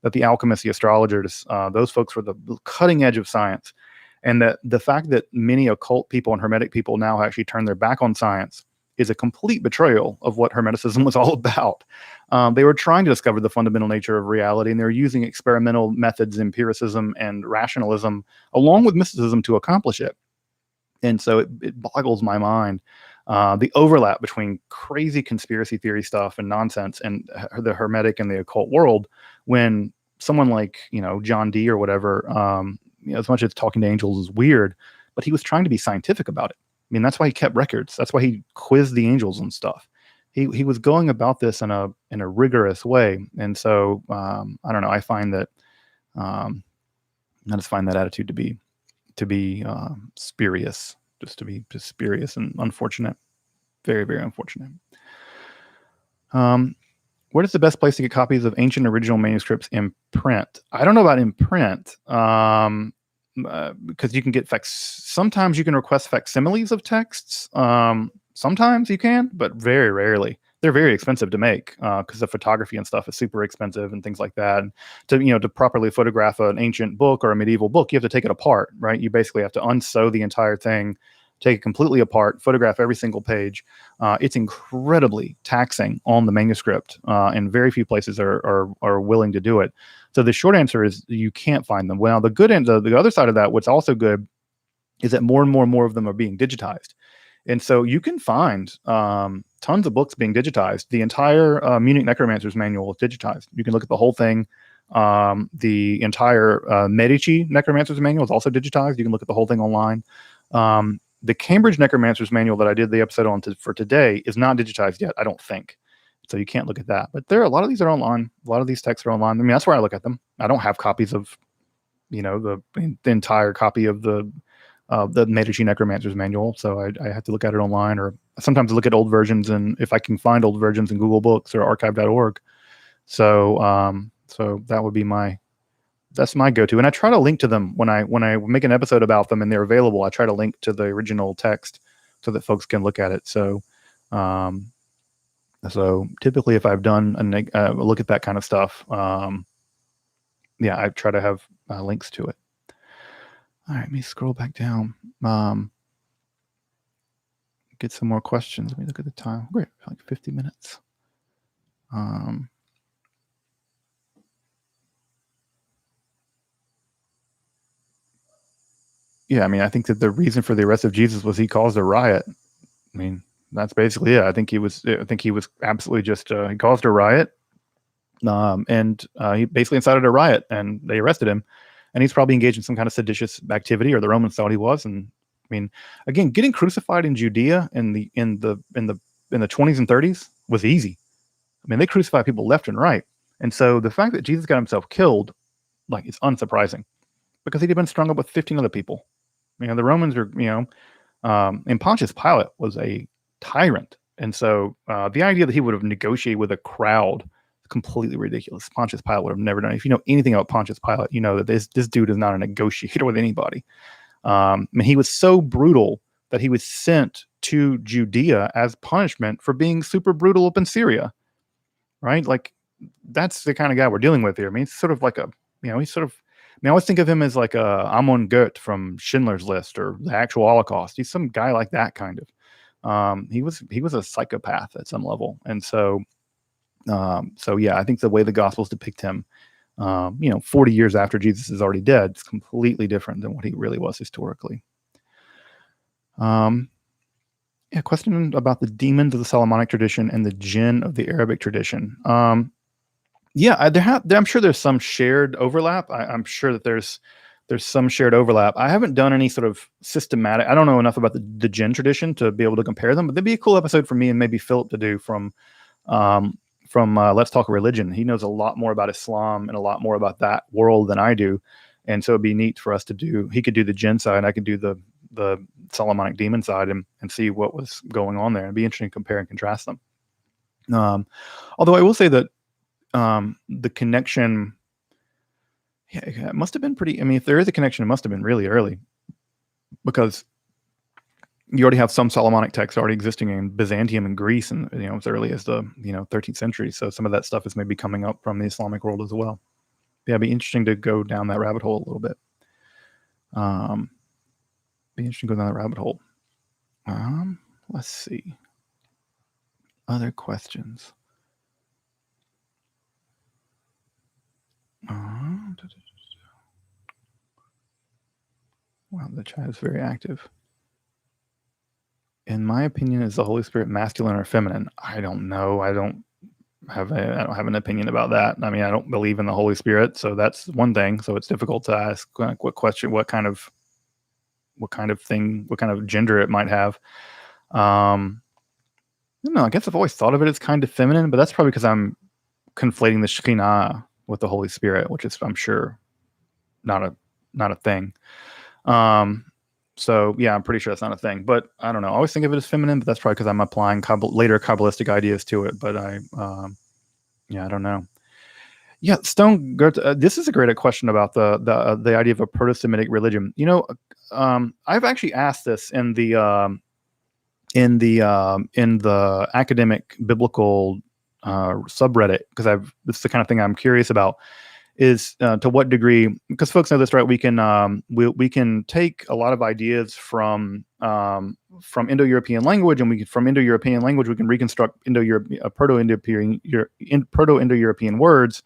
That the alchemists, the astrologers, those folks were the cutting edge of science. And that the fact that many occult people and Hermetic people now actually turn their back on science is a complete betrayal of what Hermeticism was all about. They were trying to discover the fundamental nature of reality, and they were using experimental methods, empiricism, and rationalism, along with mysticism, to accomplish it. And so it boggles my mind, the overlap between crazy conspiracy theory stuff and nonsense and the Hermetic and the occult world, when someone like, John Dee or whatever, as much as talking to angels is weird, but he was trying to be scientific about it. I mean, that's why he kept records. That's why he quizzed the angels and stuff. He was going about this in a rigorous way. And so I don't know. I find that I just find that attitude to be spurious, just spurious and unfortunate. Very, very unfortunate. What is the best place to get copies of ancient original manuscripts in print? I don't know about in print, because you can get sometimes you can request facsimiles of texts. Sometimes you can, but very rarely. They're very expensive to make because the photography and stuff is super expensive and things like that. And to properly photograph an ancient book or a medieval book, you have to take it apart, right? You basically have to unsew the entire thing, take it completely apart, photograph every single page. It's incredibly taxing on the manuscript, and very few places are willing to do it. So the short answer is you can't find them. Well, the other side of that, what's also good, is that more and more of them are being digitized. And so you can find tons of books being digitized. The entire Munich Necromancer's Manual is digitized. You can look at the whole thing. The entire Medici Necromancer's Manual is also digitized. You can look at the whole thing online. The Cambridge Necromancer's Manual that I did the episode on for today is not digitized yet, I don't think. So you can't look at that. But a lot of these are online. A lot of these texts are online. I mean, that's where I look at them. I don't have copies of, the entire copy of the Medici Necromancer's Manual. So I have to look at it online, or sometimes I look at old versions, and if I can find old versions in Google Books or archive.org. So that would be that's my go-to, and I try to link to them when I make an episode about them and they're available. I try to link to the original text so that folks can look at it. So typically, if I've done a look at that kind of stuff, yeah, I try to have links to it. All right, let me scroll back down. Get some more questions. Let me look at the time. Great, like 50 minutes. Yeah, I mean, I think that the reason for the arrest of Jesus was he caused a riot. I mean, that's basically it. I think he was absolutely just he caused a riot, and he basically incited a riot, and they arrested him, and he's probably engaged in some kind of seditious activity, or the Romans thought he was. And I mean, again, getting crucified in Judea in the 20s and 30s was easy. I mean, they crucified people left and right, and so the fact that Jesus got himself killed, like, it's unsurprising, because he'd been strung up with 15 other people. You know, the Romans are, and Pontius Pilate was a tyrant. And so the idea that he would have negotiated with a crowd is completely ridiculous. Pontius Pilate would have never done it. If you know anything about Pontius Pilate, you know that this dude is not a negotiator with anybody. I mean, he was so brutal that he was sent to Judea as punishment for being super brutal up in Syria, right? Like, that's the kind of guy we're dealing with here. I mean, it's sort of like he's sort of, I mean, I always think of him as like a Amon Goeth from Schindler's List or the actual Holocaust. He's some guy like that, kind of. He was a psychopath at some level. And so yeah, I think the way the Gospels depict him, 40 years after Jesus is already dead, it's completely different than what he really was historically. Yeah, question about the demons of the Solomonic tradition and the jinn of the Arabic tradition. Yeah, I'm sure there's some shared overlap. I'm sure that there's some shared overlap. I haven't done any sort of systematic. I don't know enough about the jinn tradition to be able to compare them, but that'd be a cool episode for me and maybe Philip to do from Let's Talk Religion. He knows a lot more about Islam and a lot more about that world than I do, and so it'd be neat for us to do. He could do the jinn side, and I could do the Solomonic demon side, and see what was going on there. It'd be interesting to compare and contrast them. Although I will say that the connection, yeah, it must have been pretty. I mean, if there is a connection, it must have been really early, because you already have some Solomonic texts already existing in Byzantium and Greece, and as early as the 13th century. So some of that stuff is maybe coming up from the Islamic world as well. Yeah, it'd be interesting to go down that rabbit hole a little bit. Let's see. Other questions. Wow, the chat is very active. In my opinion, is the Holy Spirit masculine or feminine? I don't know. I don't have an opinion about that. I mean, I don't believe in the Holy Spirit, so that's one thing. So it's difficult to ask what kind of gender it might have. I don't know. I guess I've always thought of it as kind of feminine, but that's probably because I'm conflating the Shekinah with the Holy Spirit, which is, I'm sure, not a thing. So yeah, I'm pretty sure that's not a thing, but I don't know. I always think of it as feminine, but that's probably because I'm applying later Kabbalistic ideas to it. But I don't know. Yeah, Stone. This is a great question about the idea of a proto-Semitic religion. I've actually asked this in the academic biblical subreddit, because this is the kind of thing I'm curious about. Is to what degree, because folks know this, right? We can take a lot of ideas from Indo-European language, and from Indo-European language we can reconstruct Proto-Indo-European words,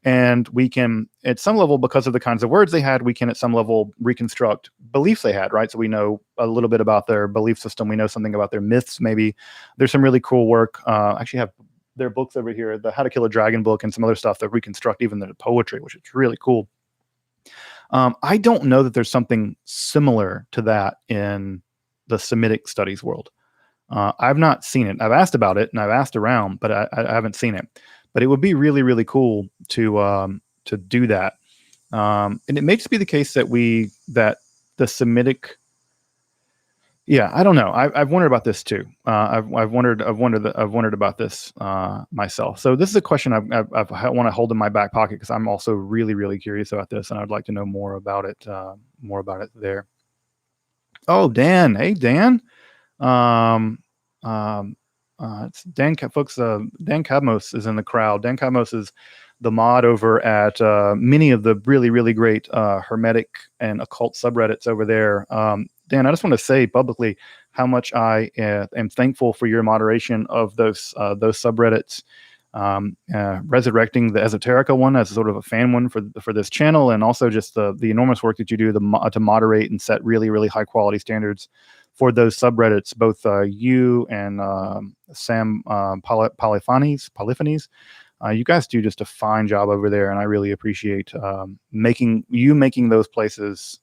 and we can, at some level, because of the kinds of words they had, we can at some level reconstruct beliefs they had, right? So we know a little bit about their belief system. We know something about their myths. Maybe there's some really cool work. I actually have their books over here, the How to Kill a Dragon book, and some other stuff that reconstruct even the poetry, which is really cool. I don't know that there's something similar to that in the Semitic studies world. I've not seen it. I've asked about it and I've asked around, but I haven't seen it. But it would be really, really cool to do that. And it may just be the case that the Semitic, Yeah, I don't know. I've wondered about this too. I've wondered about this myself. So this is a question I want to hold in my back pocket because I'm also really curious about this, and I'd like to know more about it. More about it there. Oh, Dan. Hey, Dan. Um, um, it's Dan, folks. Dan Cadmos is in the crowd. Dan Cadmos is the mod over at many of the really great Hermetic and occult subreddits over there. Dan, I just want to say publicly how much I am thankful for your moderation of those subreddits. Resurrecting the Esoterica one as sort of a fan one for this channel, and also just the enormous work that you do to moderate and set really high quality standards for those subreddits. Both you and Sam Polyphanes, you guys do just a fine job over there, and I really appreciate making those places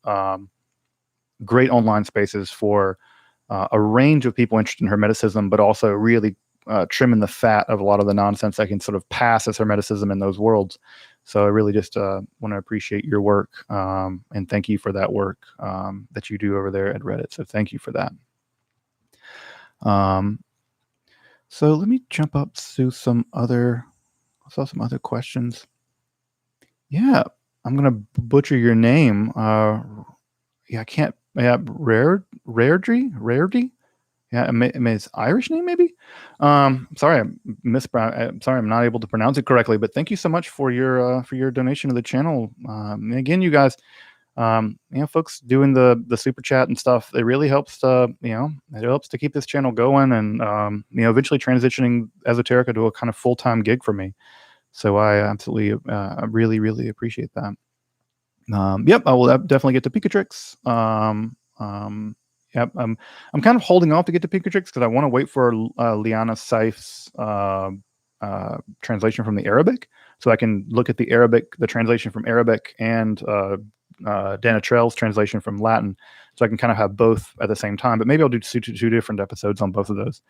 great online spaces for a range of people interested in Hermeticism, but also really trimming the fat of a lot of the nonsense that can sort of pass as Hermeticism in those worlds. So I really just want to appreciate your work and thank you for that work that you do over there at Reddit. So thank you for that. So let me jump up to some other questions. Yeah, I'm gonna butcher your name. Yeah, I can't. Yeah, Rarity. Yeah, it's Irish name maybe. Sorry, I'm sorry, I'm not able to pronounce it correctly. But thank you so much for your donation to the channel. And again, you guys, folks doing the super chat and stuff, it really helps to it helps to keep this channel going, and eventually transitioning Esoterica to a kind of full-time gig for me. So I absolutely really appreciate that. Yep, I will definitely get to Picatrix. Yep, I'm kind of holding off to get to Picatrix because I want to wait for Liana Saif's translation from the Arabic, so I can look at the translation from Arabic, and Dana Trell's translation from Latin, so I can kind of have both at the same time. But maybe I'll do two different episodes on both of those.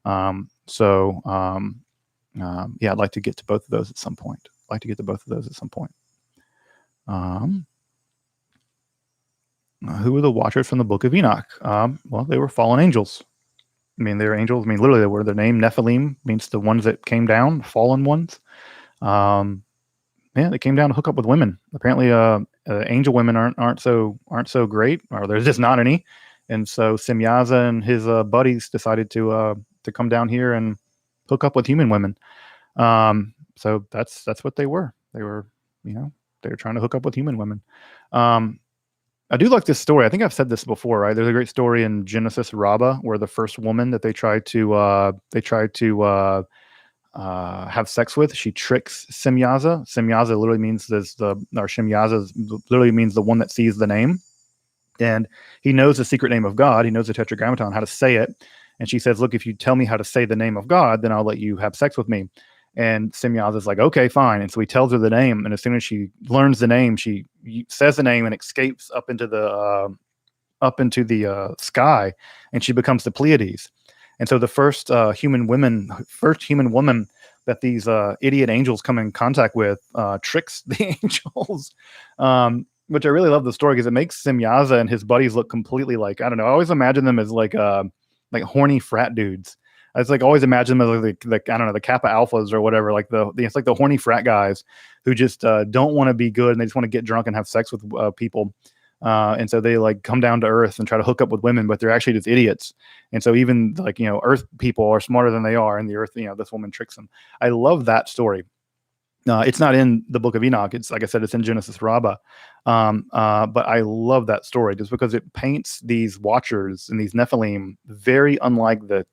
Yeah, I'd like to get to both of those at some point. Who were the Watchers from the Book of Enoch? Well, they were fallen angels. I mean, they were angels. I mean, literally, they were. Their name Nephilim means the ones that came down, fallen ones. Yeah, they came down to hook up with women. Apparently, angel women aren't so great, or there's just not any. And so Semyaza and his buddies decided to come down here and hook up with human women. So that's what they were. They were trying to hook up with human women. I do like this story. I think I've said this before, right? There's a great story in Genesis Rabbah where the first woman that they tried to have sex with, she tricks Semyaza. Semyaza literally means Shemyaza literally means the one that sees the name, and he knows the secret name of God. He knows the Tetragrammaton, how to say it. And she says, "Look, if you tell me how to say the name of God, then I'll let you have sex with me." And Semyaza is like, "Okay, fine." And so he tells her the name, and as soon as she learns the name, she says the name and escapes up into the sky, and she becomes the Pleiades. And so the first human woman that these idiot angels come in contact with tricks the angels, which I really love the story because it makes Semyaza and his buddies look completely like, I don't know. I always imagine them as like horny frat dudes. I just like always imagine them as like I don't know, the Kappa Alphas or whatever, like it's like the horny frat guys who just don't want to be good and they just want to get drunk and have sex with people. And so they like come down to Earth and try to hook up with women, but they're actually just idiots. And so even like, Earth people are smarter than they are, and the Earth, this woman tricks them. I love that story. It's not in the Book of Enoch. It's like I said, it's in Genesis Rabbah. But I love that story just because it paints these Watchers and these Nephilim very unlike the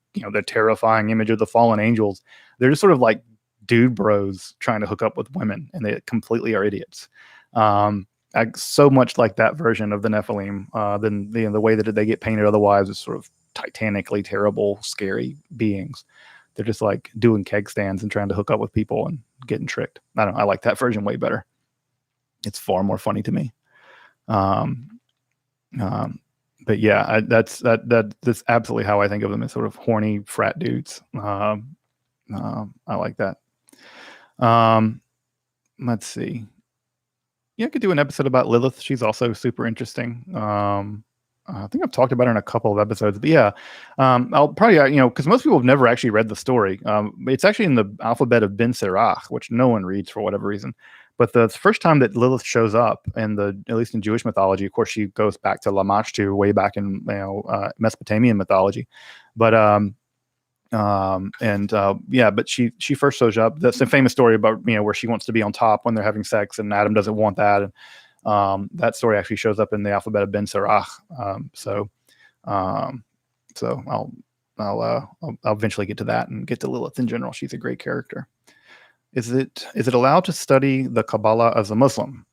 terrifying image of the fallen angels. They're just sort of like dude bros trying to hook up with women, and they completely are idiots. So much like that version of the Nephilim, than the way that they get painted otherwise is sort of titanically terrible, scary beings. They're just like doing keg stands and trying to hook up with people and getting tricked. I don't know. I like that version way better. It's far more funny to me. But yeah, that's absolutely how I think of them, as sort of horny frat dudes. I like that. Let's see. Yeah, I could do an episode about Lilith. She's also super interesting. I think I've talked about it in a couple of episodes, but yeah, I'll probably, because most people have never actually read the story. It's actually in the alphabet of Ben Sirach, which no one reads for whatever reason. But the first time that Lilith shows up at least in Jewish mythology, of course, she goes back to Lamashtu, way back in Mesopotamian mythology. But but she first shows up. That's a famous story about where she wants to be on top when they're having sex, and Adam doesn't want that. And that story actually shows up in the alphabet of Ben Sirach. So I'll eventually get to that and get to Lilith in general. She's a great character. Is it allowed to study the Kabbalah as a Muslim?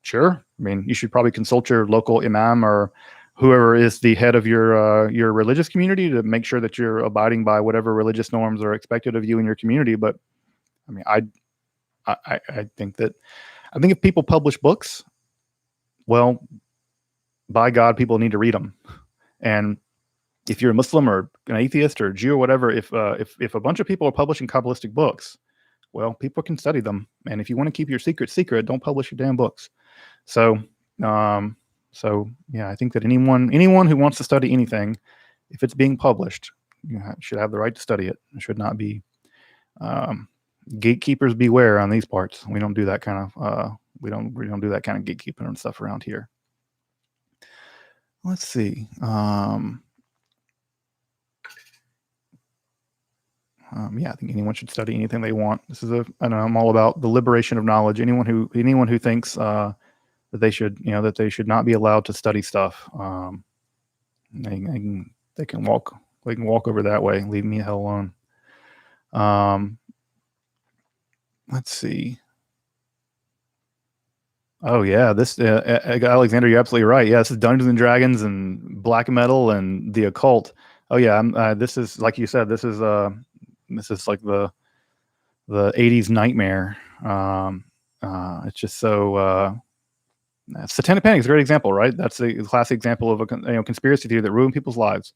Sure. I mean, you should probably consult your local imam or whoever is the head of your religious community to make sure that you're abiding by whatever religious norms are expected of you in your community. But I mean, I think if people publish books, well, by God, people need to read them. And if you're a Muslim or an atheist or a Jew or whatever, if a bunch of people are publishing Kabbalistic books, well, people can study them. And if you want to keep your secret, don't publish your damn books. So yeah, I think that anyone who wants to study anything, if it's being published, should have the right to study it. It should not be gatekeepers beware on these parts. We don't do that kind of we don't do that kind of gatekeeping and stuff around here. Let's see. Yeah, I think anyone should study anything they want. This is I'm all about the liberation of knowledge. Anyone who thinks that they should not be allowed to study stuff, they can walk over that way. Leave me the hell alone. Let's see. Oh yeah, this Alexander, you're absolutely right. Yeah, this is Dungeons and Dragons and black metal and the occult. Oh yeah, this is like you said. This is like the 80s nightmare. It's just so Satanic Panic is a great example, right? That's a classic example of a conspiracy theory that ruined people's lives.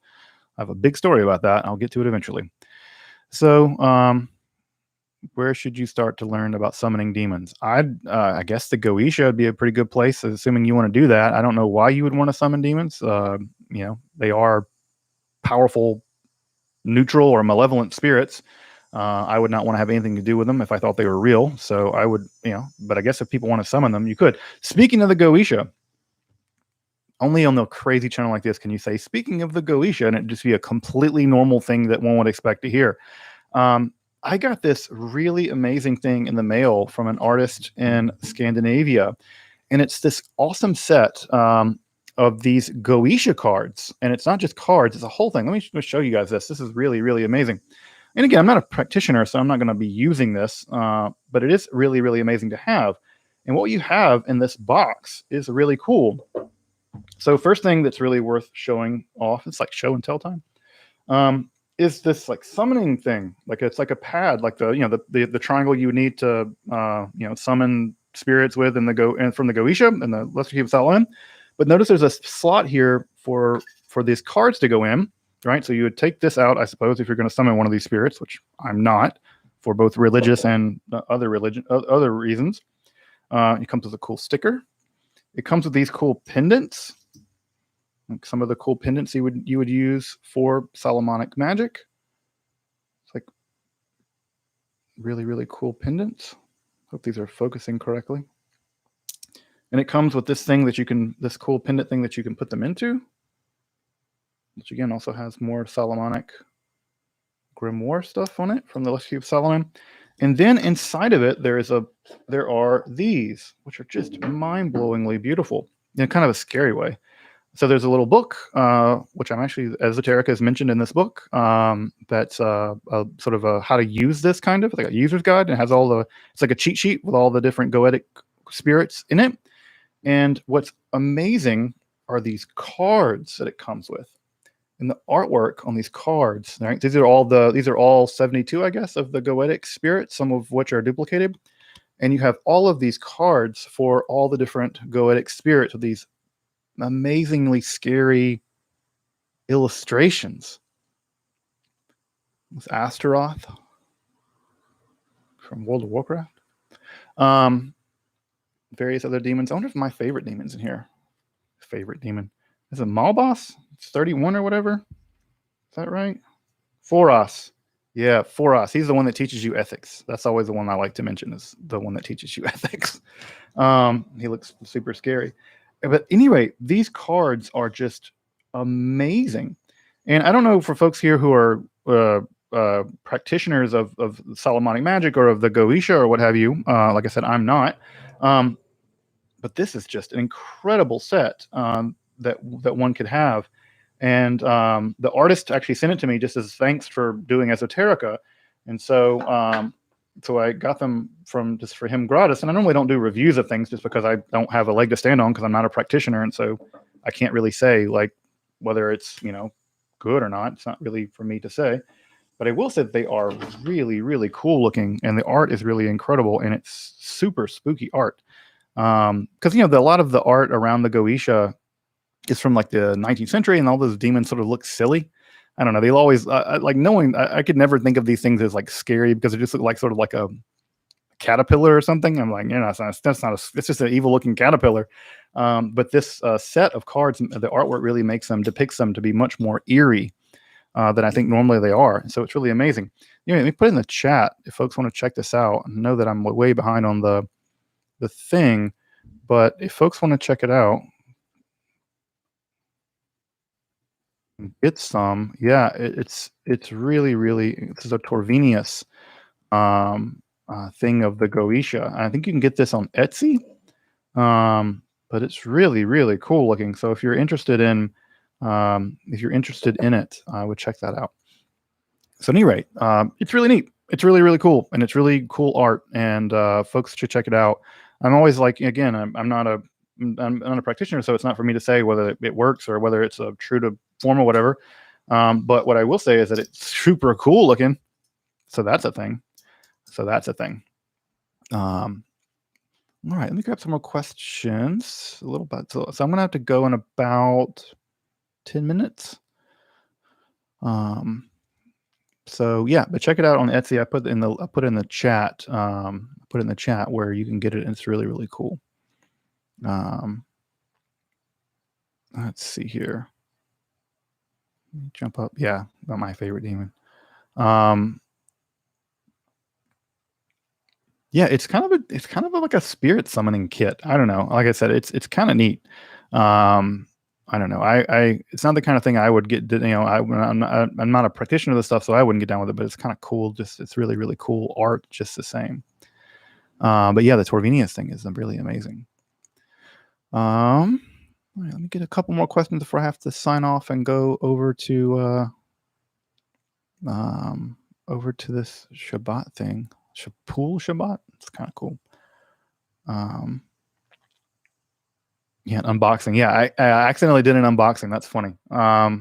I have a big story about that. I'll get to it eventually. So where should you start to learn about summoning demons? I guess the Goetia would be a pretty good place, assuming you want to do that. I don't know why you would want to summon demons. They are powerful, neutral, or malevolent spirits. I would not want to have anything to do with them if I thought they were real. So I would, but I guess if people want to summon them, you could. Speaking of the Goetia, only on the crazy channel like this can you say, speaking of the Goetia, and it just be a completely normal thing that one would expect to hear. I got this really amazing thing in the mail from an artist in Scandinavia, and it's this awesome set of these Goetia cards. And it's not just cards, it's a whole thing. Let me show you guys this. This is really, really amazing. And again, I'm not a practitioner, so I'm not going to be using this, but it is really, really amazing to have. And what you have in this box is really cool. So first thing that's really worth showing off, it's like show and tell time, is this like summoning thing. Like it's like a pad, like the triangle you would need to summon spirits with from the Goetia and the Lesser Cube Solomon. But notice there's a slot here for these cards to go in, right? So you would take this out, I suppose, if you're going to summon one of these spirits, which I'm not, for both religious and other reasons. It comes with a cool sticker. It comes with these cool pendants. Like some of the cool pendants you would use for Solomonic magic. It's like really, really cool pendants. Hope these are focusing correctly. And it comes with this cool pendant thing that you can put them into, which again also has more Solomonic grimoire stuff on it from the Lesser Cube Solomon. And then inside of it, there are these, which are just mind-blowingly beautiful in kind of a scary way. So there's a little book, which I'm actually, Esoterica is mentioned in this book. That's sort of a how to use this kind of like a user's guide, and it has it's like a cheat sheet with all the different goetic spirits in it. And what's amazing are these cards that it comes with. And the artwork on these cards, right? These are all 72, I guess, of the goetic spirits, some of which are duplicated. And you have all of these cards for all the different goetic spirits with these amazingly scary illustrations. This Astaroth from World of Warcraft. Various other demons. I wonder if my favorite demon's in here. Favorite demon. Is it Malbas? It's 31 or whatever. Is that right? Foros. Yeah, Foros. He's the one that teaches you ethics. That's always the one I like to mention, is the one that teaches you ethics. He looks super scary. But anyway, these cards are just amazing. And I don't know, for folks here who are practitioners of Solomonic magic or of the Goetia or what have you. Like I said, I'm not. But this is just an incredible set that one could have. And the artist actually sent it to me just as thanks for doing Esoterica. And so so I got them just for him gratis. And I normally don't do reviews of things just because I don't have a leg to stand on, because I'm not a practitioner. And so I can't really say like whether it's, good or not. It's not really for me to say. But I will say that they are really, really cool looking, and the art is really incredible, and it's super spooky art. Because a lot of the art around the Goetia is from like the 19th century, and all those demons sort of look silly. I don't know. They'll always like knowing. I could never think of these things as like scary because they just look like sort of like a caterpillar or something. I'm like, it's just an evil looking caterpillar. But this set of cards, the artwork really depicts them to be much more eerie than I think normally they are. So it's really amazing. Let me put in the chat if folks want to check this out. I know that I'm way behind on the thing, but if folks want to check it out, get some. Yeah, it's really, really. This is a Torvinius thing of the Goetia. I think you can get this on Etsy, but it's really, really cool looking. So if you're interested in it, I would check that out. So at any rate, it's really neat. It's really, really cool, and it's really cool art, and folks should check it out. I'm always like, again, I'm not a practitioner, so it's not for me to say whether it works or whether it's true to form or whatever. But what I will say is that it's super cool looking. So that's a thing. All right, let me grab some more questions a little bit. So I'm gonna have to go in about 10 minutes. So yeah, but check it out on Etsy. I put in the chat. Put it in the chat where you can get it, and it's really, really cool. Let's see here. Jump up. Yeah, not my favorite demon. Yeah, it's kind of like a spirit summoning kit. I don't know. Like I said, it's kind of neat. I don't know. It's not the kind of thing I would get. I'm not a practitioner of this stuff, so I wouldn't get down with it. But it's kind of cool. It's really, really cool art, just the same. But yeah, the Torvinius thing is really amazing. All right, let me get a couple more questions before I have to sign off and go over to this Shabbat thing. Pool Shabbat. It's kind of cool. Yeah, unboxing. Yeah, I accidentally did an unboxing. That's funny. I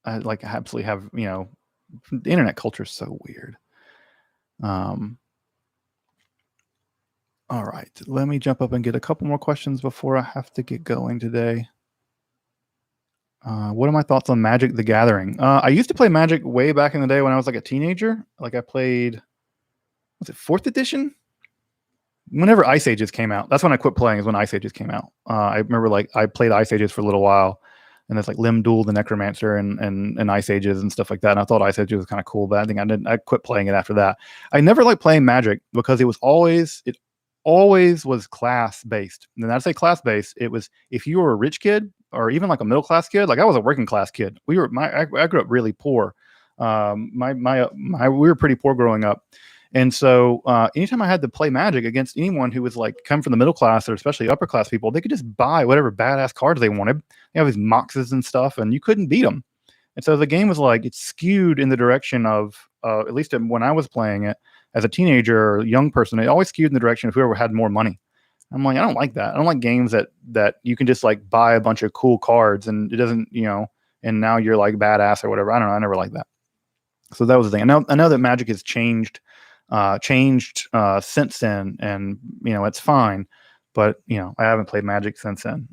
absolutely have, the internet culture is so weird. All right, let me jump up and get a couple more questions before I have to get going today. What are my thoughts on Magic the Gathering? I used to play Magic way back in the day when I was like a teenager. Like I played, was it 4th edition? Whenever Ice Ages came out, that's when I quit playing, is when Ice Ages came out. I remember I played Ice Ages for a little while, and it's like Limdul the Necromancer and Ice Ages and stuff like that. And I thought Ice Ages was kind of cool, but I think I quit playing it after that. I never liked playing Magic because it always was class based. And when I say class based, it was if you were a rich kid or even like a middle class kid. Like I was a working class kid. I grew up really poor. We were pretty poor growing up. And so anytime I had to play Magic against anyone who was like come from the middle class or especially upper class people, they could just buy whatever badass cards they wanted. They have these moxes and stuff, and you couldn't beat them. And so the game was like, it's skewed in the direction of, at least when I was playing it as a teenager or a young person, it always skewed in the direction of whoever had more money. I'm like, I don't like that. I don't like games that you can just like buy a bunch of cool cards and it doesn't, and now you're like badass or whatever. I don't know. I never liked that. So that was the thing. I know that Magic has changed since then, and it's fine, but I haven't played Magic since then,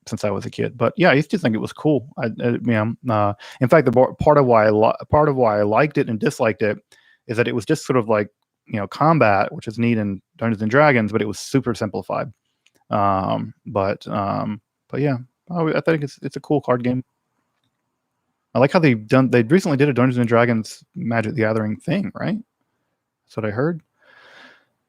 since I was a kid. But yeah, I used to think it was cool. In fact, the part of why I liked it and disliked it is that it was just sort of like combat, which is neat in Dungeons and Dragons, but it was super simplified. But yeah, I think it's a cool card game. I like how they recently did a Dungeons and Dragons Magic the Gathering thing, right? That's what I heard.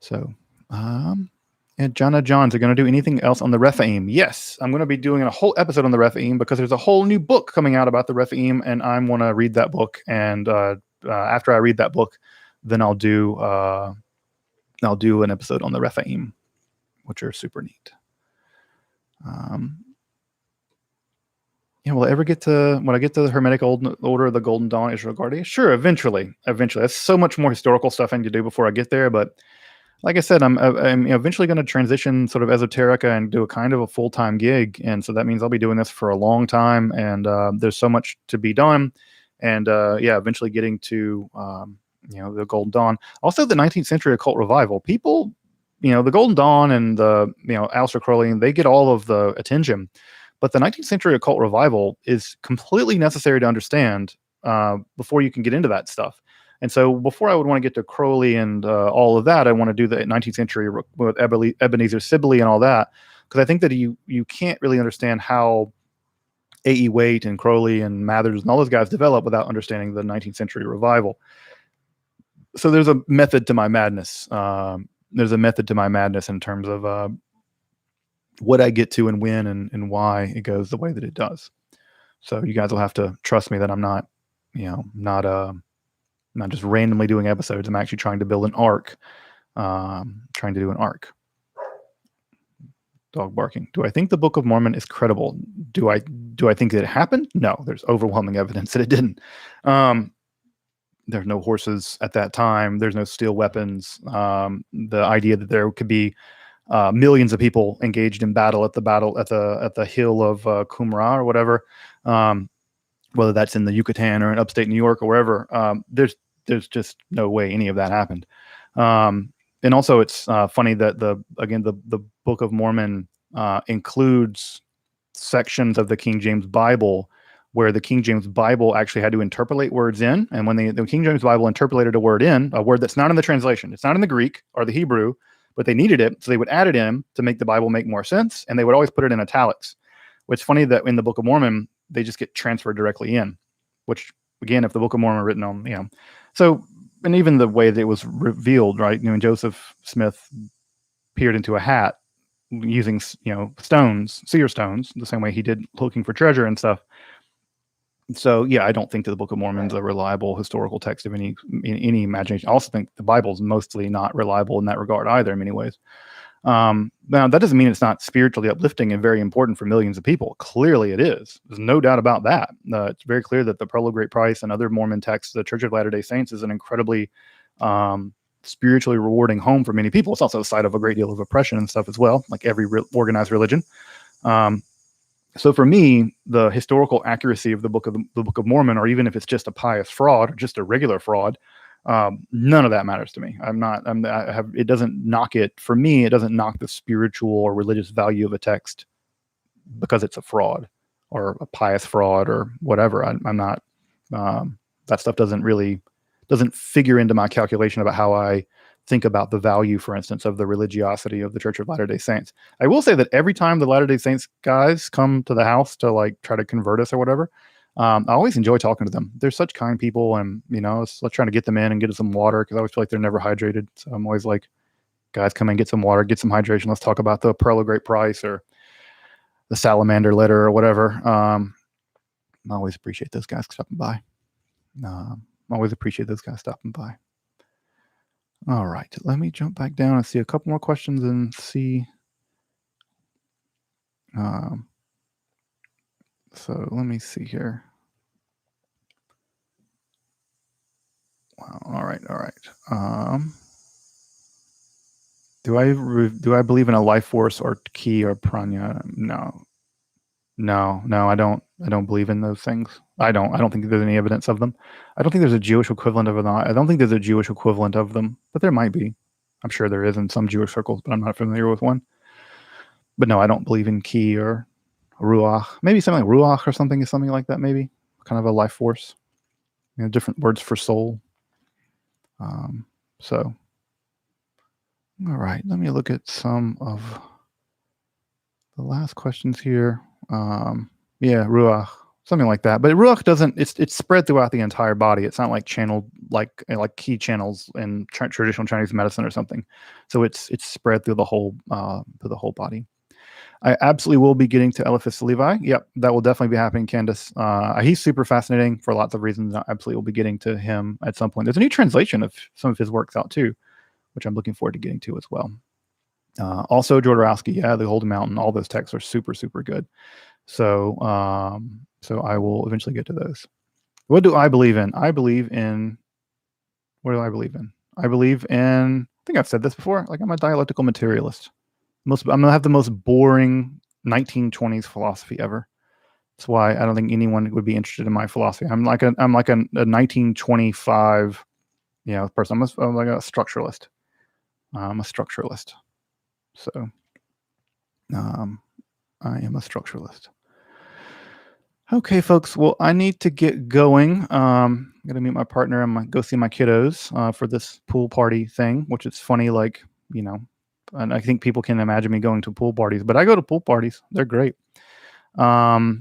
So, and Jonna Johns are going to do anything else on the Rephaim? Yes, I'm going to be doing a whole episode on the Rephaim because there's a whole new book coming out about the Rephaim, and I want to read that book. And after I read that book, then I'll do an episode on the Rephaim, which are super neat. Yeah, will I ever get to when I get to the Hermetic Order of the Golden Dawn, Israel Guardia? Sure, eventually. That's so much more historical stuff I need to do before I get there. But like I said, I'm eventually going to transition sort of Esoterica and do a kind of a full-time gig, and so that means I'll be doing this for a long time. And there's so much to be done, and eventually getting to the Golden Dawn. Also, the 19th century occult revival. People, the Golden Dawn and the Aleister Crowley, they get all of the attention. But the 19th century occult revival is completely necessary to understand before you can get into that stuff. And so before I would want to get to Crowley and all of that, I want to do the 19th century with Ebenezer Sibley and all that, because I think that you can't really understand how A.E. Waite and Crowley and Mathers and all those guys developed without understanding the 19th century revival. So there's a method to my madness. There's a method to my madness in terms of what I get to and when and why it goes the way that it does. So you guys will have to trust me that I'm not just randomly doing episodes. I'm actually trying to build an arc. Trying to do an arc. Dog barking. Do I think the Book of Mormon is credible? Do I think it happened? No, there's overwhelming evidence that it didn't. There's no horses at that time. There's no steel weapons. The idea that there could be millions of people engaged in battle at the hill of Qumran or whatever, whether that's in the Yucatan or in upstate New York or wherever. There's just no way any of that happened. And also, it's funny that the Book of Mormon includes sections of the King James Bible where the King James Bible actually had to interpolate words in, and when the King James Bible interpolated a word that's not in the translation, it's not in the Greek or the Hebrew, but they needed it, so they would add it in to make the Bible make more sense, and they would always put it in italics. It's funny that in the Book of Mormon, they just get transferred directly in, which, again, if the Book of Mormon written on, so, and even the way that it was revealed, right? When Joseph Smith peered into a hat using, stones, seer stones, the same way he did looking for treasure and stuff. So, I don't think that the Book of Mormon is a reliable historical text of any imagination. I also think the Bible is mostly not reliable in that regard either, in many ways. Now, that doesn't mean it's not spiritually uplifting and very important for millions of people. Clearly it is. There's no doubt about that. It's very clear that the Pearl of Great Price and other Mormon texts, the Church of Latter-day Saints, is an incredibly spiritually rewarding home for many people. It's also a site of a great deal of oppression and stuff as well, like every organized religion. So for me, the historical accuracy of the Book of Mormon, or even if it's just a pious fraud or just a regular fraud, none of that matters to me. It doesn't knock it. For me, it doesn't knock the spiritual or religious value of a text because it's a fraud or a pious fraud or whatever. I'm not, that stuff doesn't figure into my calculation about how I think about the value, for instance, of the religiosity of the Church of Latter-day Saints. I will say that every time the Latter-day Saints guys come to the house to try to convert us or whatever, I always enjoy talking to them. They're such kind people, and let's try to get them in and get them some water, because I always feel like they're never hydrated. So I'm always like, guys, come in, get some water, get some hydration. Let's talk about the Pearl of Great Price or the Salamander Letter or whatever. I always appreciate those guys stopping by. All right, let me jump back down and see a couple more questions and see. So let me see here. Wow. All right. Do I believe in a life force or ki or prana? No, I don't believe in those things. I don't think there's any evidence of them. I don't think there's a Jewish equivalent of them. I don't think there's a Jewish equivalent of them, but there might be. I'm sure there is in some Jewish circles, but I'm not familiar with one. But no, I don't believe in ki or ruach. Maybe something like ruach or something is something like that. Maybe kind of a life force. Different words for soul. So, all right. Let me look at some of the last questions here. Yeah, ruach, something like that. But ruach doesn't. It's spread throughout the entire body. It's not like channeled like key channels in traditional Chinese medicine or something. So it's spread through the whole body. I absolutely will be getting to Eliphas Levi. Yep, that will definitely be happening, Candace. He's super fascinating for lots of reasons. I absolutely will be getting to him at some point. There's a new translation of some of his works out too, which I'm looking forward to getting to as well. Also, Jodorowsky, yeah, The Golden Mountain, all those texts are super, super good. So, so I will eventually get to those. What do I believe in? I believe in. What do I believe in? I believe in. I think I've said this before. Like I'm a dialectical materialist. I'm gonna have the most boring 1920s philosophy ever. That's why I don't think anyone would be interested in my philosophy. I'm like a 1925, person. I'm like a structuralist. I'm a structuralist. So, I am a structuralist. Okay, folks. Well, I need to get going. I'm gonna meet my partner and go see my kiddos for this pool party thing, which is funny. Like, and I think people can imagine me going to pool parties, but I go to pool parties. They're great. So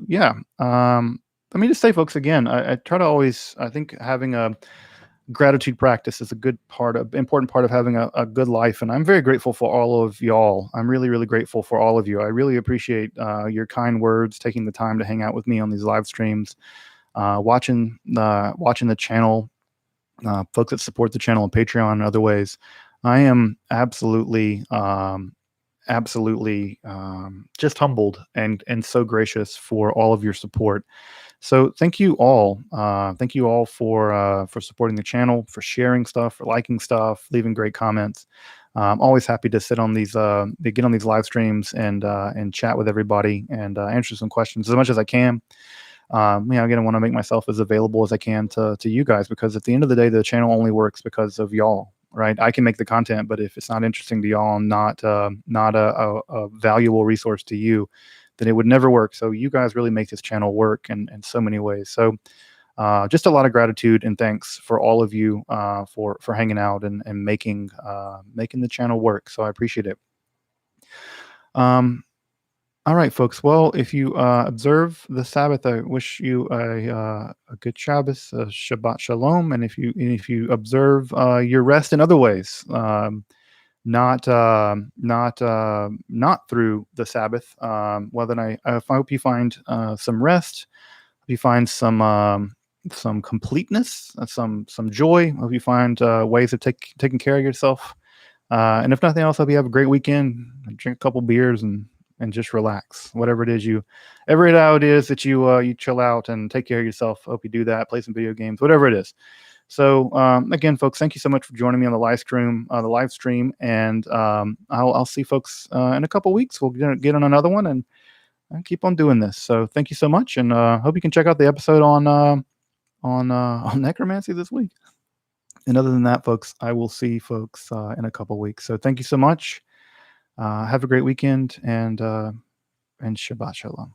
yeah. Let me just say, folks, again, I try to always. I think having a gratitude practice is a important part of having a good life, and I'm very grateful for all of y'all. I'm really, really grateful for all of you. I really appreciate your kind words, taking the time to hang out with me on these live streams, watching the channel, folks that support the channel on Patreon and other ways. I am absolutely just humbled and so gracious for all of your support. So thank you all. Thank you all for supporting the channel, for sharing stuff, for liking stuff, leaving great comments. I'm always happy to get on these live streams and chat with everybody and answer some questions as much as I can. Again, I want to make myself as available as I can to you guys, because at the end of the day, the channel only works because of y'all. Right? I can make the content, but if it's not interesting to y'all and not a valuable resource to you, then it would never work. So you guys really make this channel work in so many ways. So just a lot of gratitude and thanks for all of you for hanging out and making the channel work. So I appreciate it. All right, folks. Well, if you observe the Sabbath, I wish you a good Shabbos, Shabbat Shalom. And if you observe your rest in other ways, not through the Sabbath, I hope you find some rest. Hope you find some completeness, some joy. Hope you find ways of taking care of yourself. And if nothing else, I hope you have a great weekend. Drink a couple beers and just relax. Whatever it is that you chill out and take care of yourself. Hope you do that. Play some video games, whatever it is. So again, folks, thank you so much for joining me on the live stream. And I'll see folks in a couple weeks. We'll get on another one and keep on doing this. So thank you so much, and hope you can check out the episode on necromancy this week. And other than that, folks, I will see folks in a couple weeks. So thank you so much. Have a great weekend, and Shabbat Shalom.